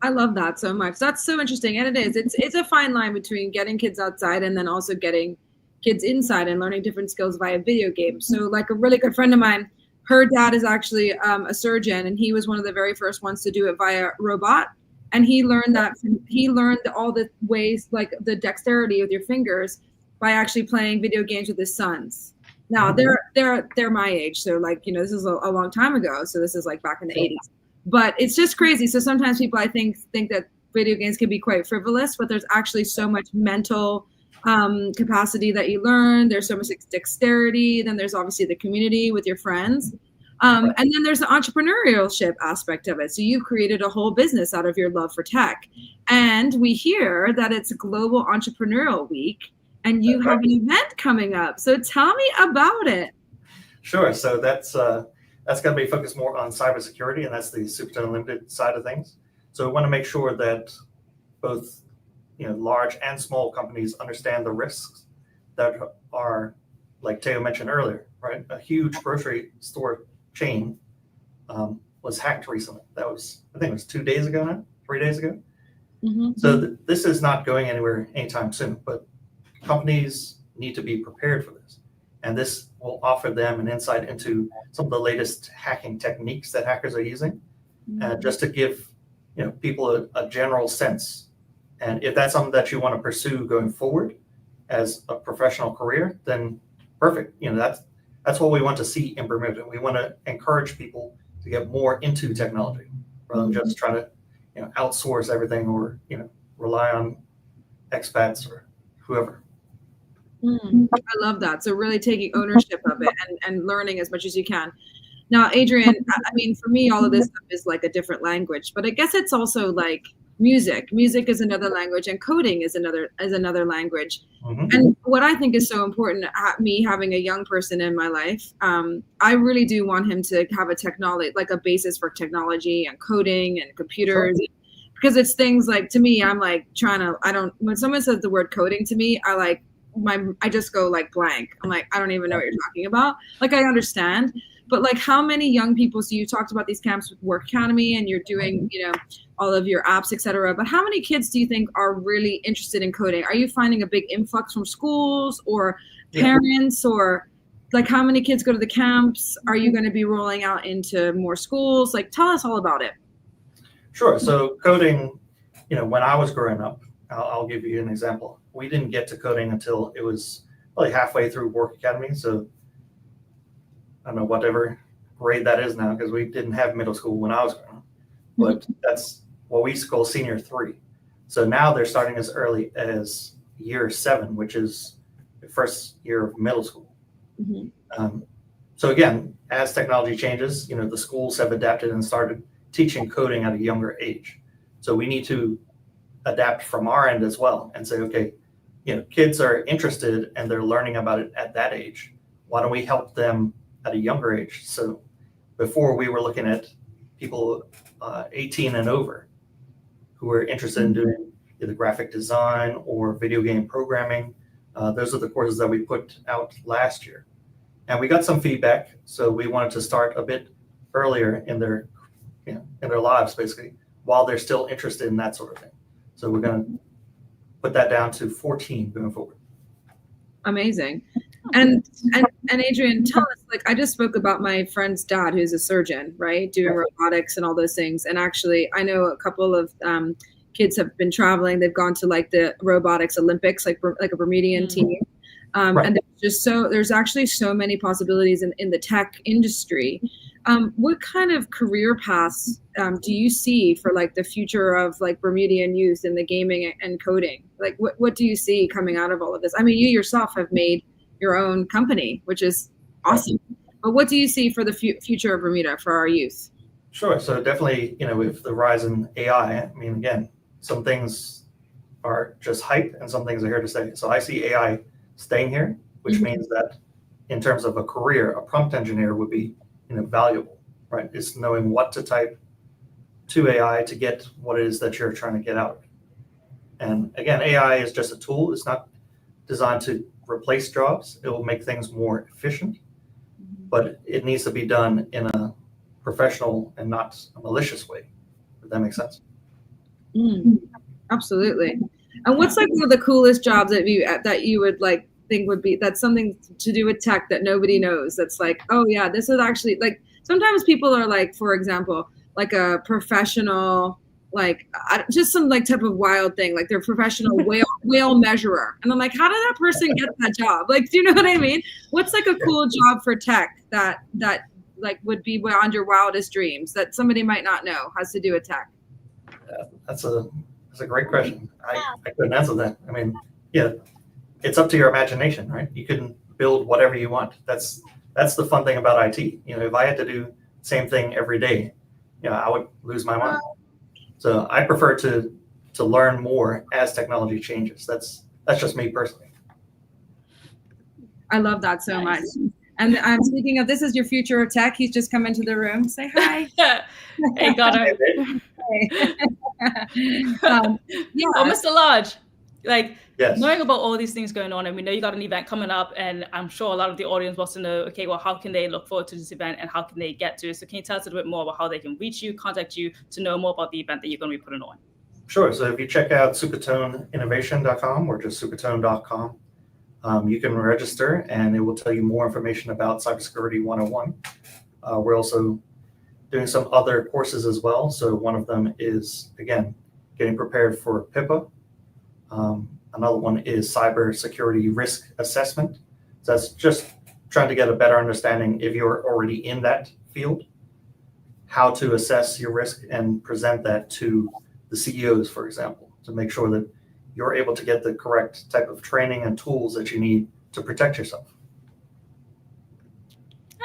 I love that so much. That's so interesting. And it is. It's a fine line between getting kids outside and then also getting kids inside and learning different skills via video games. So a really good friend of mine, her dad is actually a surgeon, and he was one of the very first ones to do it via robot. And he learned all the ways, the dexterity with your fingers, by actually playing video games with his sons. Now they're my age, so this is a long time ago. So this is back in the 80s. But it's just crazy. So sometimes people, I think that video games can be quite frivolous, but there's actually so much mental capacity that you learn. There's so much dexterity. Then there's obviously the community with your friends. And then there's the entrepreneurship aspect of it. So you've created a whole business out of your love for tech. And we hear that it's Global Entrepreneurial Week, and you have an event coming up. So tell me about it. Sure. So that's going to be focused more on cybersecurity, and that's the Supertone Limited side of things. So we want to make sure that both large and small companies understand the risks that are, like Teo mentioned earlier, right? A huge grocery store chain was hacked recently. That was, I think it was 3 days ago. So this is not going anywhere anytime soon, but companies need to be prepared for this. And this will offer them an insight into some of the latest hacking techniques that hackers are using, just to give people a general sense. And if that's something that you want to pursue going forward as a professional career, then perfect. That's what we want to see in Bermuda. We want to encourage people to get more into technology rather than just try to, outsource everything or, rely on expats or whoever. I love that. So really taking ownership of it and learning as much as you can. Now, Adrian, I mean, for me, all of this stuff is like a different language, but I guess it's also like music. Music is another language, and coding is another language. And what I think is so important, me having a young person in my life, I really do want him to have a technology, like a basis for technology and coding and computers. Sure. Because it's things like, to me, I'm like when someone says the word coding to me, I just go like blank. I'm like, I don't even know what you're talking about. Like, I understand, but like, how many young people, so you talked about these camps with Work Academy and you're doing, all of your apps, etc. But how many kids do you think are really interested in coding? Are you finding a big influx from schools or parents, or like how many kids go to the camps? Are you going to be rolling out into more schools? Like, tell us all about it. Sure. So coding, when I was growing up, I'll give you an example. We didn't get to coding until it was probably halfway through Work Academy. So I don't know whatever grade that is now, because we didn't have middle school when I was growing up. But that's what we used to call senior 3. So now they're starting as early as year 7, which is the first year of middle school. So again, as technology changes, the schools have adapted and started teaching coding at a younger age. So we need to adapt from our end as well and say, okay, kids are interested and they're learning about it at that age. Why don't we help them at a younger age? So before, we were looking at people 18 and over who were interested in doing either graphic design or video game programming. Those are the courses that we put out last year. And we got some feedback, so we wanted to start a bit earlier in their lives, basically, while they're still interested in that sort of thing. So we're going to put that down to 14 going forward. Amazing. And Adrian, tell us, like, I just spoke about my friend's dad, who's a surgeon, right? Doing robotics and all those things. And actually, I know a couple of kids have been traveling. They've gone to like the robotics Olympics, like a Bermudian team. And there's actually so many possibilities in the tech industry. What kind of career paths do you see for like the future of like Bermudian youth in the gaming and coding? Like, what do you see coming out of all of this? I mean, you yourself have made your own company, which is awesome. But what do you see for the future of Bermuda for our youth? Sure. So definitely, with the rise in AI, I mean, again, some things are just hype and some things are here to stay. So I see AI staying here, which means that in terms of a career, a prompt engineer would be valuable, right? It's knowing what to type to AI to get what it is that you're trying to get out of it. And again, AI is just a tool. It's not designed to replace jobs. It will make things more efficient, but it needs to be done in a professional and not a malicious way. If that makes sense. Absolutely. And what's like one of the coolest jobs that you would like think would be, that's something to do with tech that nobody knows? That's like, oh yeah, this is actually, like, sometimes people are like, for example, like a professional, like just some like type of wild thing, like they're professional whale measurer, and I'm like, how did that person get that job? Like, do you know what I mean? What's like a cool job for tech that like would be beyond your wildest dreams that somebody might not know has to do with tech? That's a great question. I couldn't answer that. I mean, yeah, it's up to your imagination, right? You can build whatever you want. That's the fun thing about IT. If I had to do the same thing every day, I would lose my mind. So I prefer to learn more as technology changes. That's just me personally. I love that so much. And I'm speaking of, this is your future of tech. He's just come into the room. Say hi. Hey, got it. Oh, Mr. Lodge, like, yes. Knowing about all these things going on, and we know you got an event coming up, and I'm sure a lot of the audience wants to know, okay, well, how can they look forward to this event and how can they get to it? So can you tell us a bit more about how they can reach you, contact you to know more about the event that you're going to be putting on? Sure. So if you check out supertoneinnovation.com or just supertone.com, you can register and it will tell you more information about Cybersecurity 101. We're also doing some other courses as well. So one of them is, again, getting prepared for PIPA. Another one is cybersecurity risk assessment. So that's just trying to get a better understanding if you're already in that field. how to assess your risk and present that to the CEOs, for example, to make sure that you're able to get the correct type of training and tools that you need to protect yourself.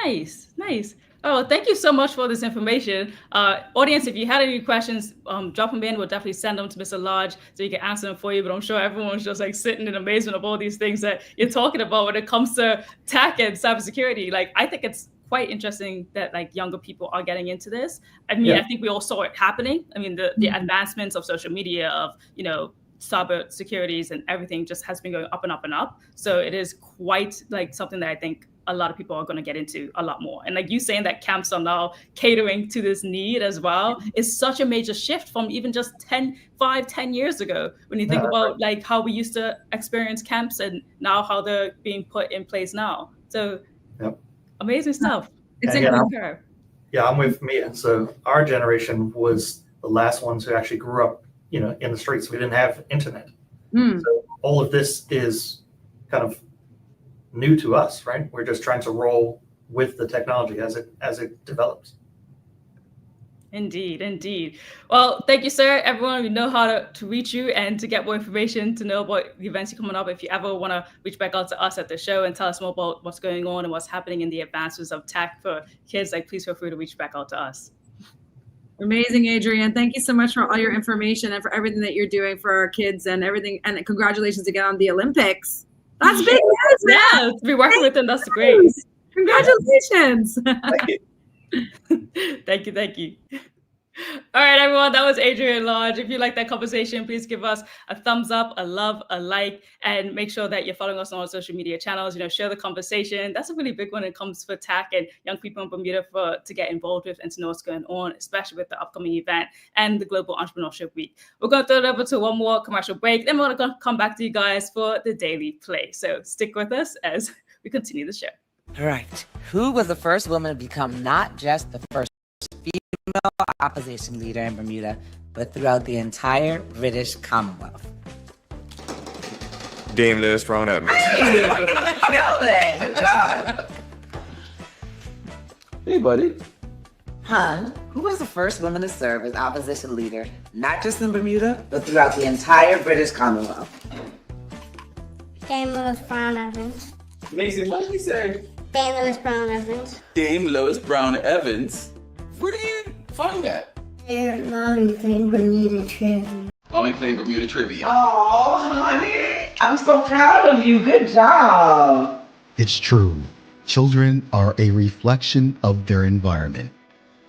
Nice, nice. Oh, thank you so much for this information. Audience, if you had any questions, drop them in. We'll definitely send them to Mr. Lodge so he can answer them for you. But I'm sure everyone's just like sitting in amazement of all these things that you're talking about when it comes to tech and cybersecurity. Like, I think it's quite interesting that like younger people are getting into this. I mean, I think we all saw it happening. I mean, the advancements of social media, of, you know, cyber securities and everything just has been going up and up and up. So it is quite like something that I think a lot of people are going to get into a lot more. And like you saying that camps are now catering to this need as well is such a major shift from even just 10 years ago. When you think about like how we used to experience camps and now how they're being put in place now. So amazing stuff. It's a good curve. Yeah, I'm with Mia. So our generation was the last ones who actually grew up, you know, in the streets. We didn't have internet. So all of this is kind of new to us, right? We're just trying to roll with the technology as it develops. Indeed, indeed. Well, thank you, sir. Everyone, we know how to reach you and to get more information, to know about the events coming up. If you ever want to reach back out to us at the show and tell us more about what's going on and what's happening in the advances of tech for kids, like please feel free to reach back out to us. Amazing, Adrian. Thank you so much for all your information and for everything that you're doing for our kids and everything. And congratulations again on the Olympics. That's big news, man. Yeah, to be working with them, that's great. Congratulations. Thank you, thank you. All right, everyone, that was Adrian Lodge. If you like that conversation, please give us a thumbs up, a love, a like, and make sure that you're following us on our social media channels. You know, share the conversation. That's a really big one when it comes for tech and young people in Bermuda to get involved with and to know what's going on, especially with the upcoming event and the Global Entrepreneurship Week. We're going to throw it over to one more commercial break. Then we're going to come back to you guys for the Daily Play. So stick with us as we continue the show. All right. Who was the first woman to become not just the first female opposition leader in Bermuda, but throughout the entire British Commonwealth? Dame Lewis Brown Evans. Hey, buddy. Hun, who was the first woman to serve as opposition leader, not just in Bermuda, but throughout the entire British Commonwealth? Dame Lewis Brown Evans. Mason, what did you say? Dame Lewis Brown Evans. Dame Lewis Brown Evans? Where do you find that? Mommy played Bermuda Trivia. Mommy played Bermuda Trivia. Oh, honey, I'm so proud of you. Good job. It's true. Children are a reflection of their environment.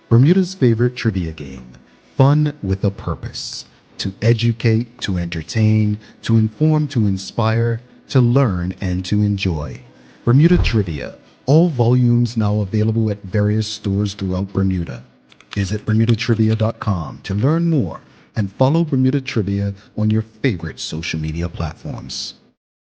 Bermuda's favorite trivia game, fun with a purpose. To educate, to entertain, to inform, to inspire, to learn, and to enjoy. Bermuda Trivia. All volumes now available at various stores throughout Bermuda. Visit bermudatrivia.com to learn more and follow Bermuda Trivia on your favorite social media platforms.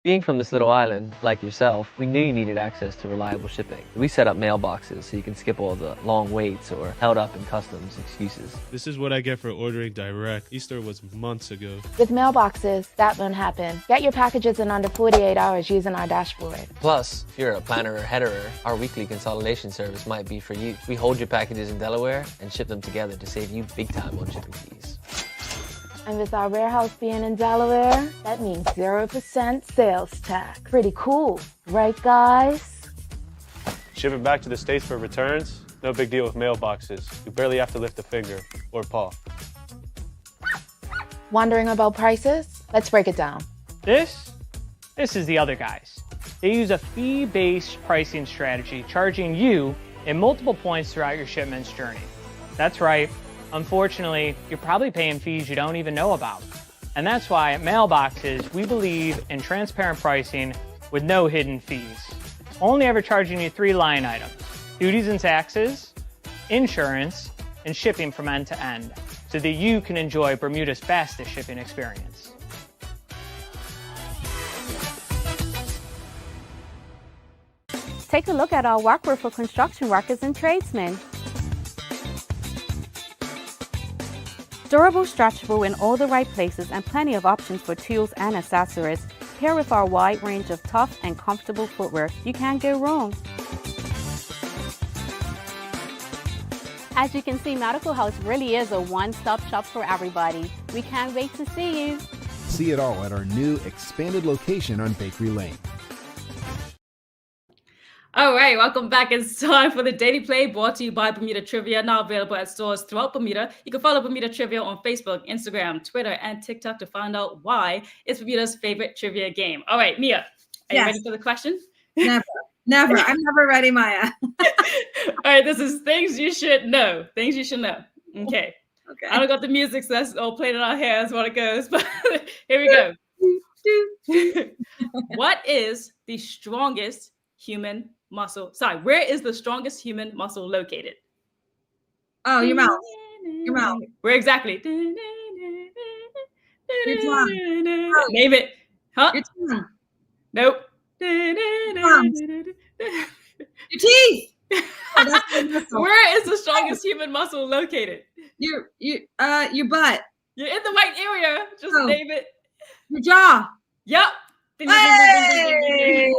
Being from this little island, like yourself, we knew you needed access to reliable shipping. We set up mailboxes so you can skip all the long waits or held up in customs excuses. This is what I get for ordering direct. Easter was months ago. With mailboxes, that won't happen. Get your packages in under 48 hours using our dashboard. Plus, if you're a planner or headerer, our weekly consolidation service might be for you. We hold your packages in Delaware and ship them together to save you big time on shipping fees. And with our warehouse being in Delaware, that means 0% sales tax. Pretty cool, right guys? Shipping back to the States for returns, no big deal with mailboxes. You barely have to lift a finger or paw. Wondering about prices? Let's break it down. This is the other guys. They use a fee-based pricing strategy, charging you in multiple points throughout your shipment's journey. That's right. Unfortunately, you're probably paying fees you don't even know about. And that's why at Mailboxes, we believe in transparent pricing with no hidden fees. Only ever charging you 3 line items: duties and taxes, insurance, and shipping from end to end, so that you can enjoy Bermuda's fastest shipping experience. Take a look at our workwear for construction workers and tradesmen. Durable, stretchable in all the right places, and plenty of options for tools and accessories. Paired with our wide range of tough and comfortable footwear, you can't go wrong. As you can see, Medical House really is a one-stop shop for everybody. We can't wait to see you. See it all at our new expanded location on Bakery Lane. All right, welcome back. It's time for the Daily Play brought to you by Bermuda Trivia, now available at stores throughout Bermuda. You can follow Bermuda Trivia on Facebook, Instagram, Twitter, and TikTok to find out why it's Bermuda's favorite trivia game. All right, Mia, are you ready for the question? Never. I'm never ready, Maya. All right, this is things you should know. Things you should know. Okay. I don't got the music, so that's all played in our hands while it goes, but here we go. What is the strongest human muscle? Sorry, where is the strongest human muscle located? Oh, your mouth. Your mouth. Where exactly? Your tongue. Name it. Huh? Your tongue. Nope. Your teeth. Where is the strongest human muscle located? Your butt. You're in the right area. Just name it. Your jaw. Yep. Hey!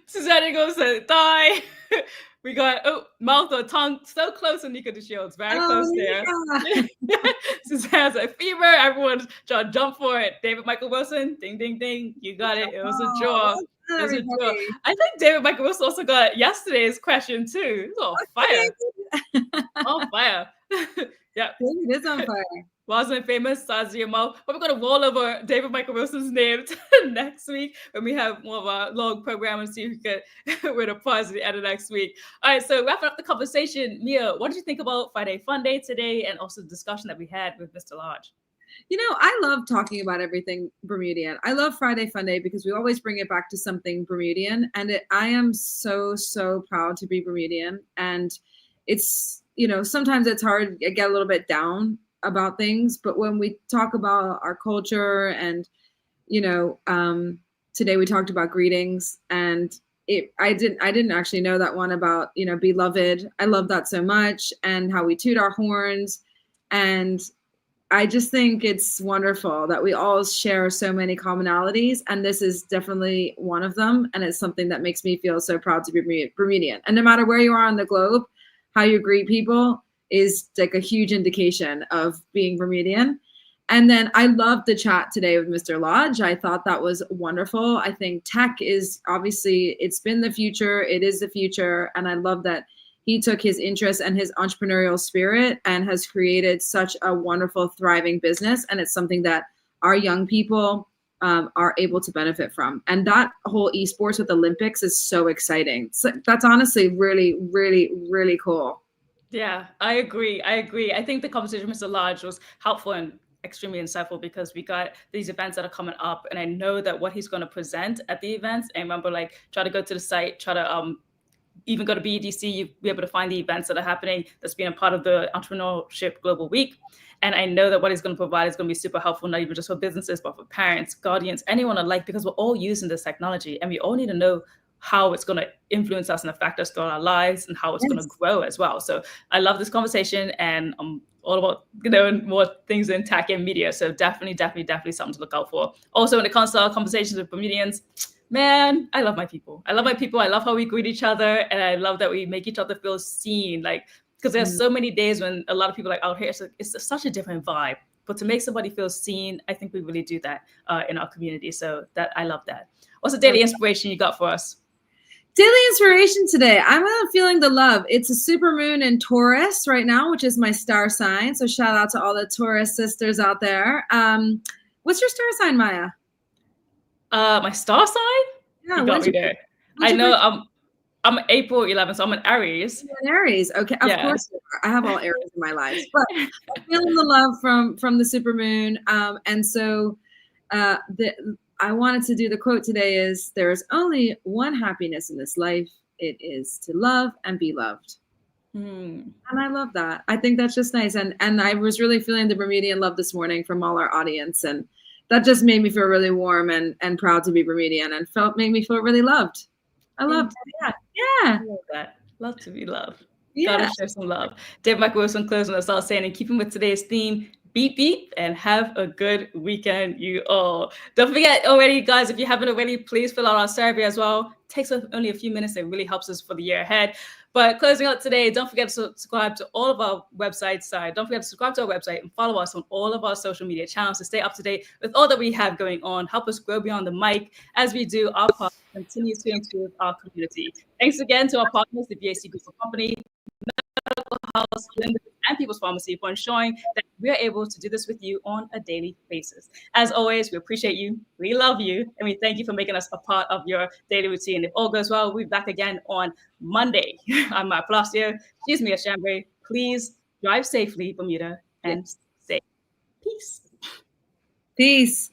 Susanna goes to thigh. We got mouth or tongue. So close, Anika to Shields. Very close there. Yeah. Suzanne's a femur. Everyone's trying to jump for it. David Michael Wilson. Ding, ding, ding. You got it. It was a draw. It was a draw. I think David Michael Wilson also got yesterday's question too. It's on fire. On fire. Yeah. It is on fire. Wasn't famous, size of your mouth. But we're going to roll over David Michael Wilson's name next week when we have more of our long program and see if we can win a prize at the end of next week. All right, so wrapping up the conversation, Mia, what did you think about Friday Fun Day today and also the discussion that we had with Mr. Lodge? You know, I love talking about everything Bermudian. I love Friday Fun Day because we always bring it back to something Bermudian. And I am so, so proud to be Bermudian. And it's, you know, sometimes it's hard to get a little bit down about things, but when we talk about our culture and, you know, today we talked about greetings, and I didn't actually know that one about, you know, beloved. I love that so much, and how we toot our horns. And I just think it's wonderful that we all share so many commonalities, and this is definitely one of them. And it's something that makes me feel so proud to be Bermudian. And no matter where you are on the globe, how you greet people is like a huge indication of being Bermudian. And then I loved the chat today with Mr. Lodge. I thought that was wonderful. I think tech is obviously, it's been the future. It is the future. And I love that he took his interest and his entrepreneurial spirit and has created such a wonderful, thriving business. And it's something that our young people are able to benefit from. And that whole esports with Olympics is so exciting. So that's honestly really, really, really cool. Yeah, I agree. I think the conversation with Mr. Lodge was helpful and extremely insightful because we got these events that are coming up, and I know that what he's going to present at the events. I remember, like, try to go to the site, try to even go to BEDC, you'll be able to find the events that are happening that's being a part of the Entrepreneurship Global Week. And I know that what he's going to provide is going to be super helpful, not even just for businesses, but for parents, guardians, anyone alike, because we're all using this technology and we all need to know how it's going to influence us and affect us throughout our lives and how it's going to grow as well. So I love this conversation, and I'm all about, you know, more things in tech and media. So definitely something to look out for. Also, when it comes to our conversations with Bermudians, man, I love my people. I love how we greet each other. And I love that we make each other feel seen. Like, because there's so many days when a lot of people are like out here, it's such a different vibe. But to make somebody feel seen, I think we really do that in our community. So that I love that. What's the daily inspiration you got for us? Daily inspiration today. I'm feeling the love. It's a super moon in Taurus right now, which is my star sign. So shout out to all the Taurus sisters out there. What's your star sign, Maya? My star sign? Yeah, you got me there. I know I'm April 11th, so I'm an Aries. You're an Aries. Okay, of course you are. I have all Aries in my life. But I'm feeling the love from the super moon. And so I wanted to do the quote today is, there is only one happiness in this life. It is to love and be loved. And I love that. I think that's just nice. And I was really feeling the Bermudian love this morning from all our audience. And that just made me feel really warm and proud to be Bermudian, and made me feel really loved. I loved it. Yeah. I love that. Love to be loved. Yeah. Gotta share some love. David Michael Wilson closing us out saying, in keeping with today's theme, beep beep, and have a good weekend, you all. Don't forget already, guys, if you haven't already, please fill out our survey as well. It takes only a few minutes. It really helps us for the year ahead. But closing out today, don't forget to subscribe to all of our websites. Don't forget to subscribe to our website and follow us on all of our social media channels to stay up to date with all that we have going on. Help us grow beyond the mic as we do our part to continue to improve our community. Thanks again to our partners, the BAC Group of Company, Medical House, and People's Pharmacy, for ensuring that we're able to do this with you on a daily basis. As always, we appreciate you, we love you, and we thank you for making us a part of your daily routine. If all goes well, we'll be back again on Monday. I'm Mark Palacio. She's Mia Chambray. Please drive safely, Bermuda, and stay. Peace. Peace.